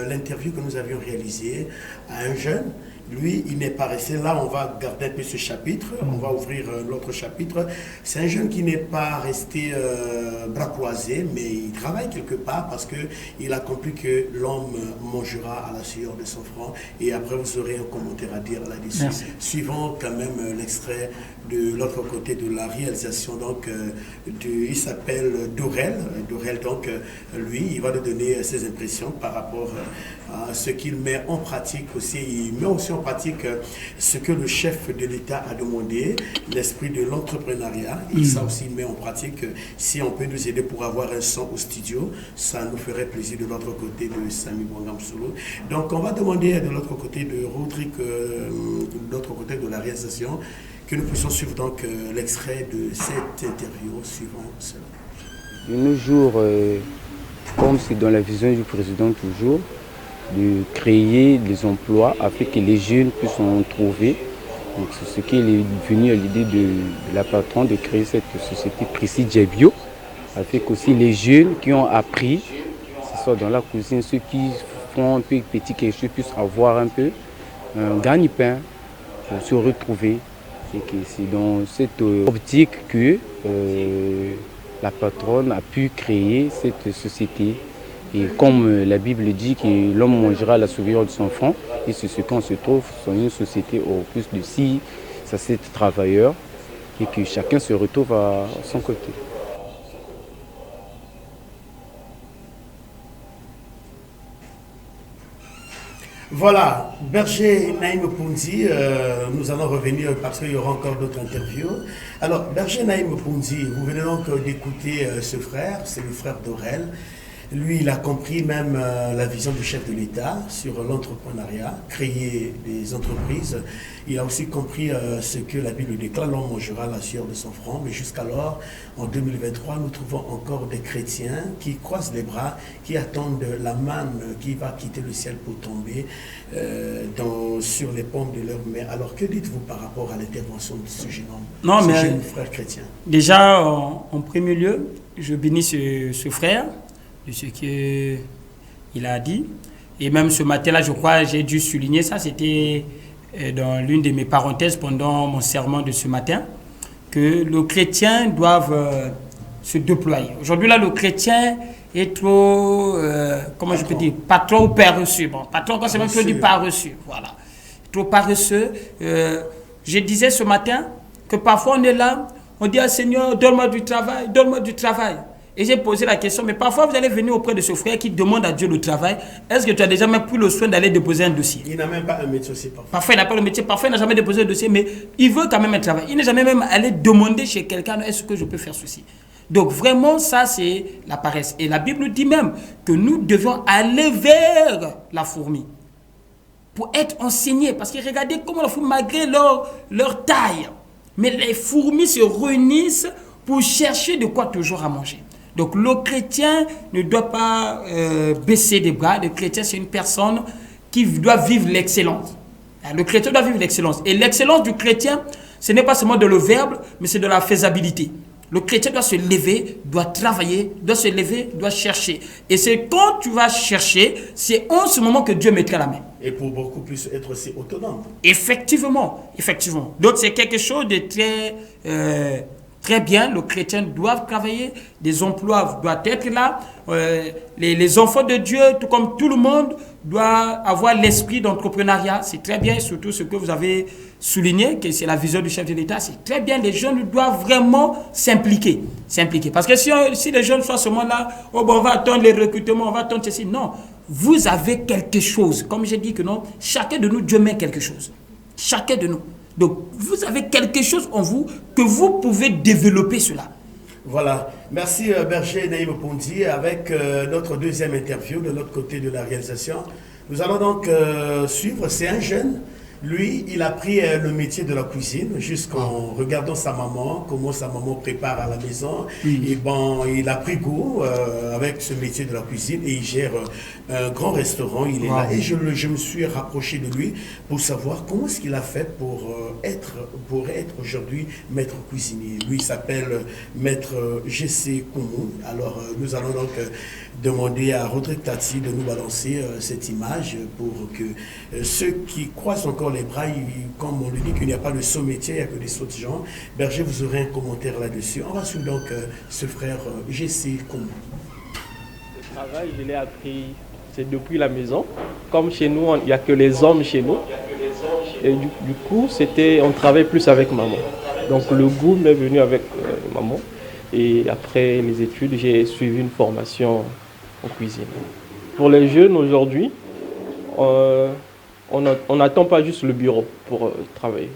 l'interview que nous avions réalisée à un jeune. Lui, il n'est pas resté là, on va garder un peu ce chapitre, on va ouvrir l'autre chapitre. C'est un jeune qui n'est pas resté bras croisés, mais il travaille quelque part parce qu'il a compris que l'homme mangera à la sueur de son front. Et après, vous aurez un commentaire à dire là-dessus. Suivant quand même l'extrait de l'autre côté de la réalisation. Donc, il s'appelle Dorel. Dorel, donc, lui, il va nous donner ses impressions par rapport ce qu'il met en pratique aussi. Il met aussi en pratique ce que le chef de l'État a demandé, l'esprit de l'entrepreneuriat. Et ça aussi, il met en pratique. Si on peut nous aider pour avoir un son au studio, ça nous ferait plaisir de l'autre côté de Samy Bouangam Solo. Donc, on va demander de l'autre côté de Rodrigue, de l'autre côté de la réalisation, que nous puissions suivre donc l'extrait de cette interview suivant cela. De nos jours, comme c'est dans la vision du président toujours, de créer des emplois afin que les jeunes puissent en trouver. Donc c'est ce qui est venu à l'idée de la patronne de créer cette société Précis Djebio, afin qu'aussi les jeunes qui ont appris, que ce soit dans la cuisine, ceux qui font un peu petit quelque chose puissent avoir un peu un gagne-pain pour se retrouver. Et que c'est dans cette optique que la patronne a pu créer cette société. Et comme la Bible dit que l'homme mangera la souillure de son front, et c'est ce qu'on se trouve dans une société au plus de 6 à 7 travailleurs, et que chacun se retrouve à son côté. Voilà, Berger Naïm Poundi, nous allons revenir parce qu'il y aura encore d'autres interviews. Alors, Berger Naïm Poundi, vous venez donc d'écouter ce frère, c'est le frère d'Aurel. Lui, il a compris même la vision du chef de l'État sur l'entrepreneuriat, créer des entreprises. Il a aussi compris ce que la Bible déclare, l'homme mangera la sueur de son front. Mais jusqu'alors, en 2023, nous trouvons encore des chrétiens qui croisent les bras, qui attendent la manne qui va quitter le ciel pour tomber sur les paumes de leurs mains. Alors, que dites-vous par rapport à l'intervention de ce jeune homme, ce jeune frère chrétien? Déjà, en premier lieu, je bénis ce frère de ce qu'il a dit. Et même ce matin-là, je crois, j'ai dû souligner ça, c'était dans l'une de mes parenthèses pendant mon sermon de ce matin, que le chrétien doit se déployer. Aujourd'hui, là, le chrétien est trop, comment je peux dire, patron ou paresseux. Bon, patron, quand c'est même trop du paresseux, voilà. Trop paresseux. Je disais ce matin que parfois on est là, on dit, ah, Seigneur, donne-moi du travail, donne-moi du travail. Et j'ai posé la question, mais parfois vous allez venir auprès de ce frère qui demande à Dieu le travail. Est-ce que tu as déjà même pris le soin d'aller déposer un dossier? Il n'a même pas un métier aussi parfois. Parfois il n'a pas le métier, parfois il n'a jamais déposé un dossier, mais il veut quand même un travail. Il n'est jamais même allé demander chez quelqu'un, est-ce que je peux faire ceci? Donc vraiment ça c'est la paresse. Et la Bible nous dit même que nous devions aller vers la fourmi pour être enseignés. Parce que regardez comment la fourmi, malgré leur taille, mais les fourmis se réunissent pour chercher de quoi toujours à manger. Donc le chrétien ne doit pas baisser les bras. Le chrétien, c'est une personne qui doit vivre l'excellence. Le chrétien doit vivre l'excellence. Et l'excellence du chrétien, ce n'est pas seulement de le verbe, mais c'est de la faisabilité. Le chrétien doit se lever, doit travailler, doit se lever, doit chercher. Et c'est quand tu vas chercher, c'est en ce moment que Dieu mettra la main. Et pour beaucoup plus être aussi autonome. Effectivement, effectivement. Donc c'est quelque chose de très bien, le chrétien doit travailler, des emplois doivent être là, les enfants de Dieu, tout comme tout le monde, doivent avoir l'esprit d'entrepreneuriat. C'est très bien, surtout ce que vous avez souligné, que c'est la vision du chef de l'État. C'est très bien, les jeunes doivent vraiment s'impliquer. Parce que si les jeunes sont à ce moment-là, oh bon, on va attendre les recrutements, on va attendre ceci. Non, vous avez quelque chose. Comme j'ai dit que non, chacun de nous, Dieu met quelque chose. Chacun de nous. Donc, vous avez quelque chose en vous que vous pouvez développer cela. Voilà. Merci Berger Naïm Poundi avec notre deuxième interview de l'autre côté de la réalisation. Nous allons donc suivre, c'est un jeune. Lui, il a pris le métier de la cuisine jusqu'en regardant sa maman, comment sa maman prépare à la maison. Et bon, il a pris goût avec ce métier de la cuisine et il gère un grand restaurant. Il est là et je me suis rapproché de lui pour savoir comment est-ce qu'il a fait pour être aujourd'hui maître cuisinier. Lui, il s'appelle maître G.C. Koumou. Alors, nous allons donc demander à Rodrigue Tati de nous balancer cette image pour que ceux qui croisent encore les bras, comme on le dit qu'il n'y a pas de saut métier, il n'y a que des sauts de gens. Berger, vous aurez un commentaire là-dessus. On va suivre donc ce frère G.C. Koumou. Le travail, je l'ai appris, c'est depuis la maison. Comme chez nous, il n'y a que les hommes chez nous. Et du coup, on travaille plus avec maman. Donc le goût m'est venu avec maman. Et après les études, j'ai suivi une formation en cuisine. Pour les jeunes aujourd'hui, on n'attend pas juste le bureau pour travailler.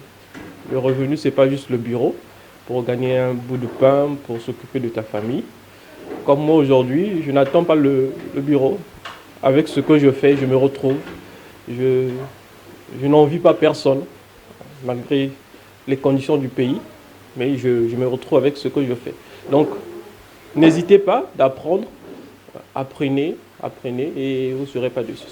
Le revenu, ce n'est pas juste le bureau pour gagner un bout de pain, pour s'occuper de ta famille. Comme moi aujourd'hui, je n'attends pas le bureau. Avec ce que je fais, je me retrouve. Je n'envie pas personne, malgré les conditions du pays, mais je me retrouve avec ce que je fais. Donc, n'hésitez pas d'apprendre, apprenez et vous ne serez pas déçus.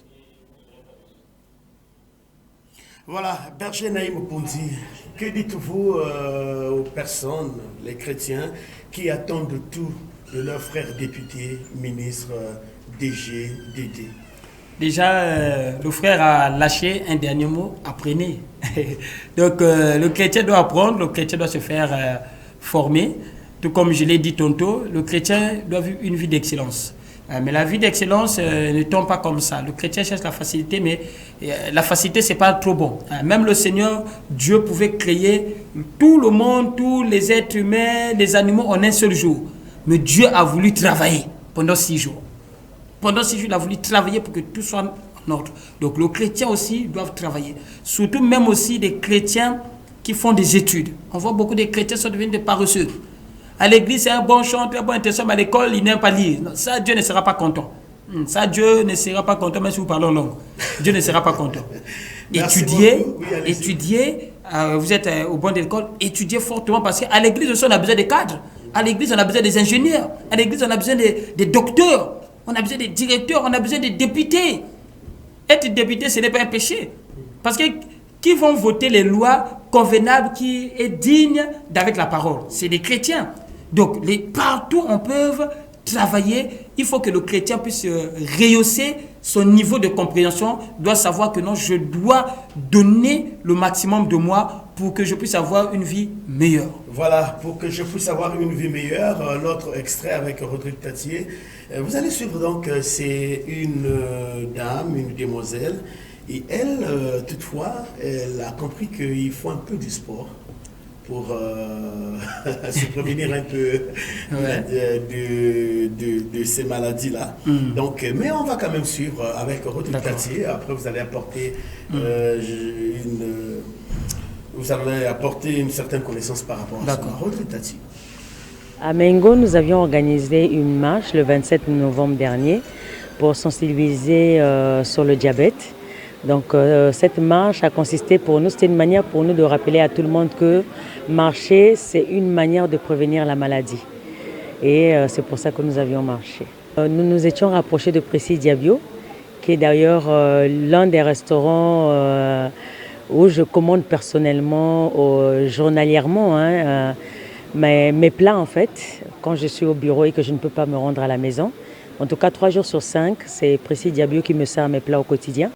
Voilà, Berger Naïm Opondi, que dites-vous aux personnes, les chrétiens, qui attendent tout de leurs frères députés, ministres, DG, DD? Déjà, le frère a lâché un dernier mot, apprenez. Donc, le chrétien doit apprendre, le chrétien doit se faire former. Tout comme je l'ai dit tantôt, le chrétien doit vivre une vie d'excellence. Mais la vie d'excellence ne tombe pas comme ça. Le chrétien cherche la facilité, mais la facilité, ce n'est pas trop bon. Même le Seigneur, Dieu pouvait créer tout le monde, tous les êtres humains, les animaux en un seul jour. Mais Dieu a voulu travailler pendant 6 jours. Pendant 6 jours, il a voulu travailler pour que tout soit en ordre. Donc le chrétien aussi doit travailler. Surtout même aussi des chrétiens qui font des études. On voit beaucoup de chrétiens sont devenus des paresseux. À l'église, c'est un bon chanteur, un bon intention, mais à l'école, il n'aime pas lire. Non, ça, Dieu ne sera pas content. Ça, Dieu ne sera pas content, même si vous parlez en langue. Dieu ne sera pas content. Étudiez, vous êtes au bon de l'école, étudiez fortement parce qu'à l'église aussi, on a besoin des cadres. À l'église, on a besoin des ingénieurs. À l'église, on a besoin des docteurs. On a besoin des directeurs, on a besoin des députés. Être député, ce n'est pas un péché. Parce que qui vont voter les lois convenables qui est digne d'avec la parole? C'est les chrétiens. Donc, partout on peut travailler, il faut que le chrétien puisse rehausser son niveau de compréhension, doit savoir que non, je dois donner le maximum de moi pour que je puisse avoir une vie meilleure. Voilà, pour que je puisse avoir une vie meilleure, l'autre extrait avec Rodrigue Tatier. Vous allez suivre donc, c'est une dame, une demoiselle, et elle, toutefois, elle a compris qu'il faut un peu du sport pour se prévenir un peu de ces maladies-là. Donc, mais on va quand même suivre avec Rodrigue Tatier. Après, vous allez apporter une certaine connaissance par rapport à ça. Rodrigue Tatier. À Mengo, nous avions organisé une marche le 27 novembre dernier pour sensibiliser sur le diabète. Donc cette marche a consisté pour nous, c'était une manière pour nous de rappeler à tout le monde que marcher, c'est une manière de prévenir la maladie. Et c'est pour ça que nous avions marché. Nous nous étions rapprochés de Précis Diabio, qui est d'ailleurs l'un des restaurants où je commande personnellement, journalièrement, mes plats en fait, quand je suis au bureau et que je ne peux pas me rendre à la maison. En tout cas, 3 jours sur 5, c'est Précis Diabio qui me sert mes plats au quotidien.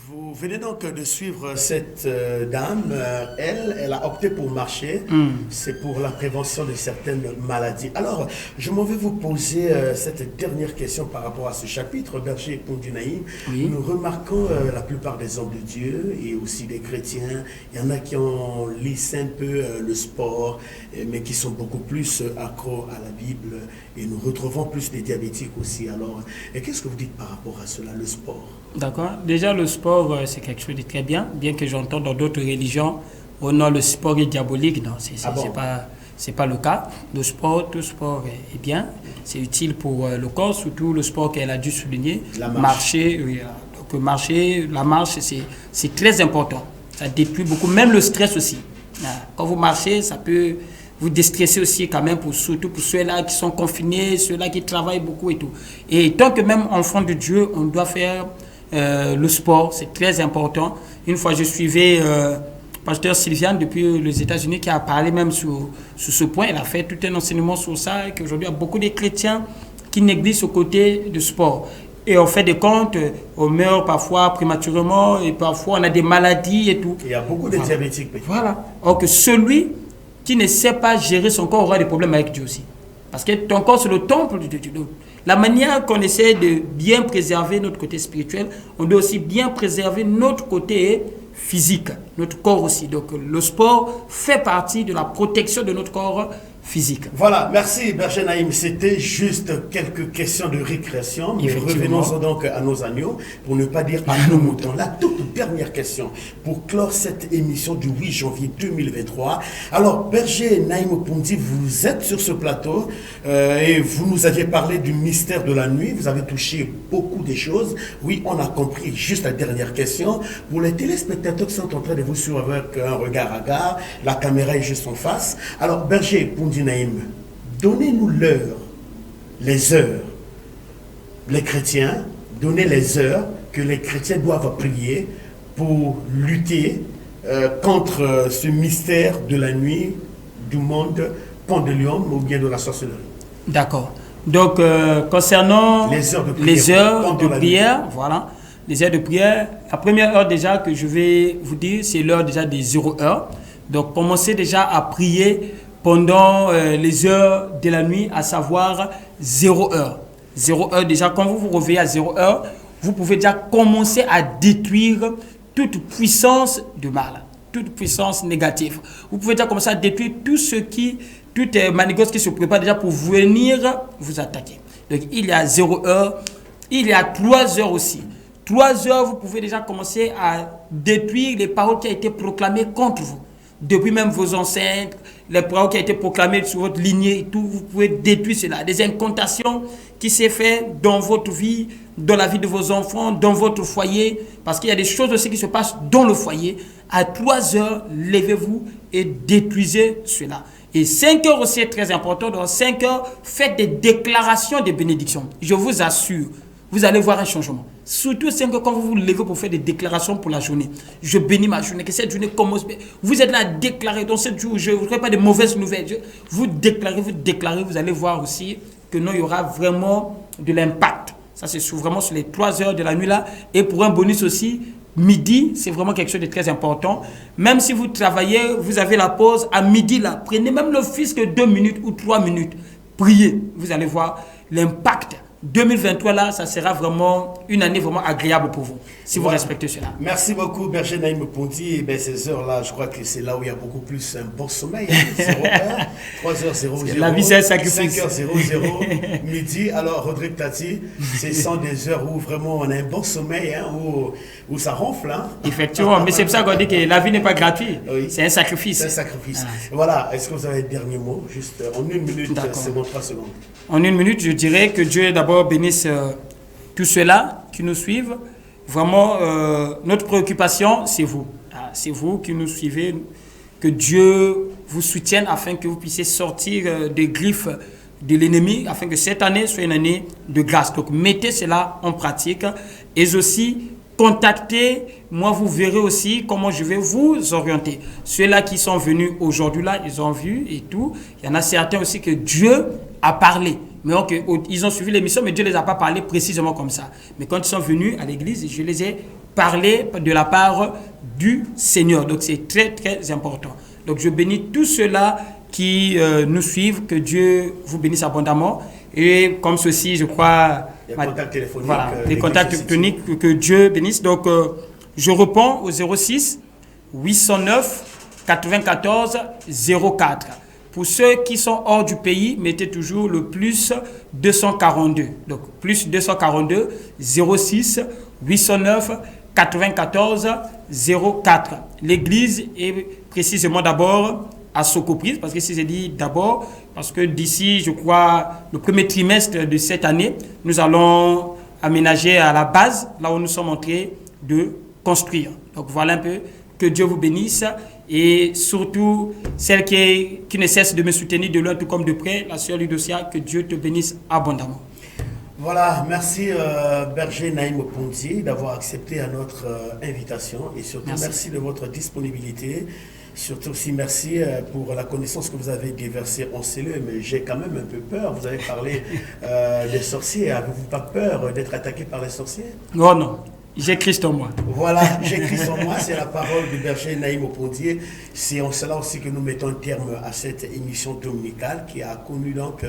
Vous venez donc de suivre cette dame. Elle a opté pour marcher. C'est pour la prévention de certaines maladies. Alors, je m'en vais vous poser cette dernière question par rapport à ce chapitre, Berger Opondi Naïm. Oui. Nous remarquons la plupart des hommes de Dieu et aussi des chrétiens. Il y en a qui ont lissé un peu le sport, mais qui sont beaucoup plus accros à la Bible. Et nous retrouvons plus des diabétiques aussi. Alors, qu'est-ce que vous dites par rapport à cela, le sport? D'accord. Déjà, le sport, c'est quelque chose de très bien, bien que j'entende dans d'autres religions, oh non, le sport est diabolique. Non, c'est pas le cas. Le sport, tout sport est bien. C'est utile pour le corps, surtout le sport qu'elle a dû souligner. La marche. Marcher, oui, donc marcher, la marche, c'est très important. Ça détruit beaucoup, même le stress aussi. Quand vous marchez, ça peut vous déstresser aussi quand même, surtout pour ceux-là qui sont confinés, ceux-là qui travaillent beaucoup et tout. Et tant que même enfant de Dieu, on doit faire le sport, c'est très important. Une fois, je suivais pasteur Sylviane depuis les États-Unis qui a parlé même sur ce point. Elle a fait tout un enseignement sur ça, et qu'aujourd'hui, il y a beaucoup de chrétiens qui négligent ce côté du sport. Et on fait des comptes, on meurt parfois prématurément, et parfois on a des maladies et tout. Il y a beaucoup de diabétiques. Voilà. Alors que celui qui ne sait pas gérer son corps aura des problèmes avec Dieu aussi. Parce que ton corps, c'est le temple de Dieu. La manière qu'on essaie de bien préserver notre côté spirituel, on doit aussi bien préserver notre côté physique, notre corps aussi. Donc le sport fait partie de la protection de notre corps physique. Voilà, merci Berger Naïm. C'était juste quelques questions de récréation. Mais revenons donc à nos agneaux, pour ne pas dire à nos moutons. La toute dernière question pour clore cette émission du 8 janvier 2023. Alors, Berger Naïm Opondi, vous êtes sur ce plateau et vous nous aviez parlé du mystère de la nuit. Vous avez touché beaucoup de choses. Oui, on a compris. Juste la dernière question. Pour les téléspectateurs qui sont en train de vous suivre avec un regard à gare, la caméra est juste en face. Alors, Berger Opondi Naïm, donnez-nous l'heure, les heures, les chrétiens, donnez les heures que les chrétiens doivent prier pour lutter contre ce mystère de la nuit, du monde pandélium ou bien de la sorcellerie. D'accord. Donc, concernant les heures de prière, voilà, les heures de prière, la première heure déjà que je vais vous dire, c'est l'heure déjà des 0 heures. Donc, commencez déjà à prier pendant les heures de la nuit, à savoir 0 heure. 0 heure déjà, quand vous vous réveillez à 0 heure, vous pouvez déjà commencer à détruire toute puissance de mal, toute puissance négative. Vous pouvez déjà commencer à détruire toute manigance qui se prépare déjà pour venir vous attaquer. Donc il y a 0 heure, il y a 3 heures aussi. 3 heures, vous pouvez déjà commencer à détruire les paroles qui ont été proclamées contre vous. Depuis même vos ancêtres, les paroles qui ont été proclamées sur votre lignée et tout, vous pouvez détruire cela. Des incantations qui s'est fait dans votre vie, dans la vie de vos enfants, dans votre foyer, parce qu'il y a des choses aussi qui se passent dans le foyer. À 3 heures, levez-vous et détruisez cela. Et 5 heures aussi est très important. Dans 5 heures, faites des déclarations de bénédiction. Je vous assure, vous allez voir un changement. Surtout 5 heures quand vous vous levez pour faire des déclarations pour la journée. Je bénis ma journée, que cette journée commence bien. Vous êtes là à déclarer. Dans cette journée, je ne voudrais pas de mauvaises nouvelles. Vous déclarez, vous allez voir aussi que non, il y aura vraiment de l'impact. Ça, c'est vraiment sur les 3 heures de la nuit là. Et pour un bonus aussi, midi, c'est vraiment quelque chose de très important. Même si vous travaillez, vous avez la pause à midi là. Prenez même le fisc 2 minutes ou 3 minutes. Priez. Vous allez voir l'impact. 2023 là, ça sera vraiment une année vraiment agréable pour vous, si vous respectez cela. Merci beaucoup Berger Naïm Opondi. Et ces heures-là, je crois que c'est là où il y a beaucoup plus un bon sommeil. 0 heure, 3h00. La vie c'est un sacrifice. 5h00, midi. Alors Rodrigue Tati, ce sont des heures où vraiment on a un bon sommeil, hein, où ça ronfle. Hein. Effectivement, mais c'est pour ça qu'on dit que la vie n'est pas gratuite. Oui. C'est un sacrifice. C'est un sacrifice. Voilà, est-ce que vous avez un dernier mot, juste en 1 minute, c'est 3 secondes. En 1 minute, je dirais que Dieu d'abord bénisse tous ceux-là qui nous suivent. Vraiment, notre préoccupation, c'est vous. C'est vous qui nous suivez. Que Dieu vous soutienne afin que vous puissiez sortir des griffes de l'ennemi, afin que cette année soit une année de grâce. Donc, mettez cela en pratique. Et aussi, contactez-moi, vous verrez aussi comment je vais vous orienter. Ceux-là qui sont venus aujourd'hui, là, ils ont vu et tout. Il y en a certains aussi que Dieu a parlé. Mais ils ont suivi l'émission, mais Dieu ne les a pas parlé précisément comme ça. Mais quand ils sont venus à l'église, je les ai parlé de la part du Seigneur. Donc c'est très, très important. Donc je bénis tous ceux-là qui nous suivent, que Dieu vous bénisse abondamment. Et comme ceci, je crois... Les contacts téléphoniques. Voilà, les contacts téléphoniques, que Dieu bénisse. Donc je réponds au 06 809 94 04. Pour ceux qui sont hors du pays, mettez toujours le plus 242. Donc, plus 242, 06 809 94 04. L'église est précisément d'abord à Socoprise, parce que si j'ai dit d'abord, parce que d'ici, je crois, le premier trimestre de cette année, nous allons aménager à la base, là où nous sommes en train de construire. Donc, voilà un peu. Que Dieu vous bénisse. Et surtout, celle qui ne cesse de me soutenir de loin tout comme de près, la sœur Ludocia, que Dieu te bénisse abondamment. Voilà, merci Berger Naïm Opondi d'avoir accepté à notre invitation et surtout merci de votre disponibilité. Surtout aussi merci pour la connaissance que vous avez déversée en cellule, mais j'ai quand même un peu peur. Vous avez parlé des sorciers. Avez-vous pas peur d'être attaqué par les sorciers? Oh non. J'ai Christ en moi. Voilà, j'ai Christ en moi, c'est la parole du berger Naïm Opondi. C'est en cela aussi que nous mettons un terme à cette émission dominicale qui a connu donc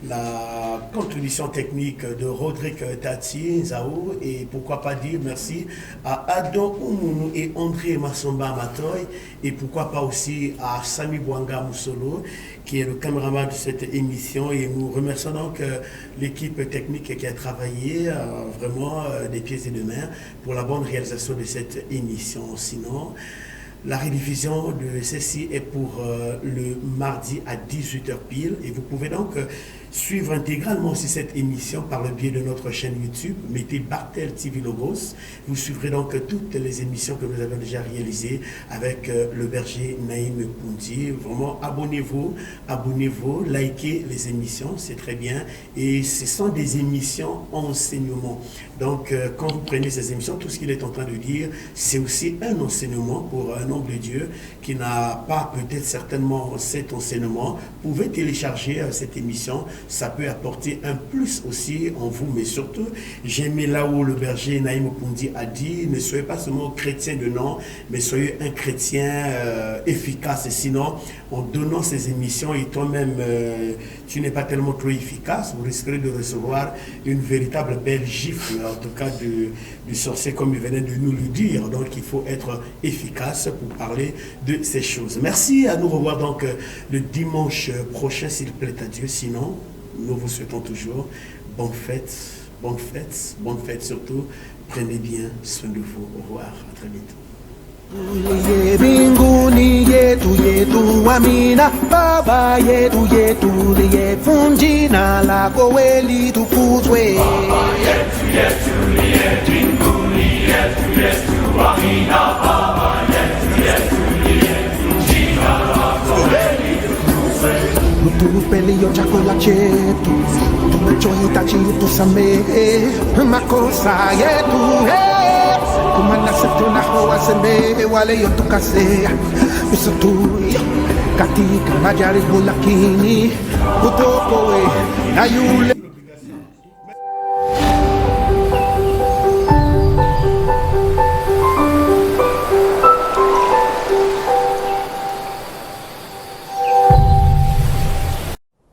la contribution technique de Rodrigue Tati Nzao, et pourquoi pas dire merci à Adon Oumounou et André Massomba Matoy, et pourquoi pas aussi à Sami Bouanga Moussolo, qui est le caméraman de cette émission, et nous remercions donc l'équipe technique qui a travaillé vraiment des pieds et des mains pour la bonne réalisation de cette émission. Sinon, la rediffusion de ceci est pour le mardi à 18h pile, et vous pouvez donc suivre intégralement aussi cette émission par le biais de notre chaîne YouTube. Mettez Bartel TV Logos. Vous suivrez donc toutes les émissions que nous avons déjà réalisées avec le berger Naïm Poundi. Vraiment, abonnez-vous, likez les émissions, c'est très bien. Et ce sont des émissions enseignement. Donc, quand vous prenez ces émissions, tout ce qu'il est en train de dire, c'est aussi un enseignement pour un homme de Dieu qui n'a pas peut-être certainement cet enseignement. Vous pouvez télécharger cette émission. Ça peut apporter un plus aussi en vous, mais surtout, j'aimais là où le berger Naïm Poundi a dit, ne soyez pas seulement chrétien de nom, mais soyez un chrétien efficace. Et sinon, en donnant ces émissions, et toi-même, tu n'es pas tellement trop efficace, vous risquerez de recevoir une véritable belle gifle, en tout cas du sorcier, comme il venait de nous le dire. Donc, il faut être efficace pour parler de ces choses. Merci, à nous revoir donc le dimanche prochain, s'il plaît à Dieu. Sinon, nous vous souhaitons toujours bonne fête surtout. Prenez bien soin de vous. Au revoir, à très bientôt. Binguni yetu amina baba yetu funjina lako weli tukuzwe baba yetu binguni yetu amina baba yetu funjina lako weli tukuzwe tupelio chakula chetu tumechohitaji tusamehe makosa yetu kumana setu na hoa sembe wale yotukasea usutuyo katika majaribu lakini utokowe na yule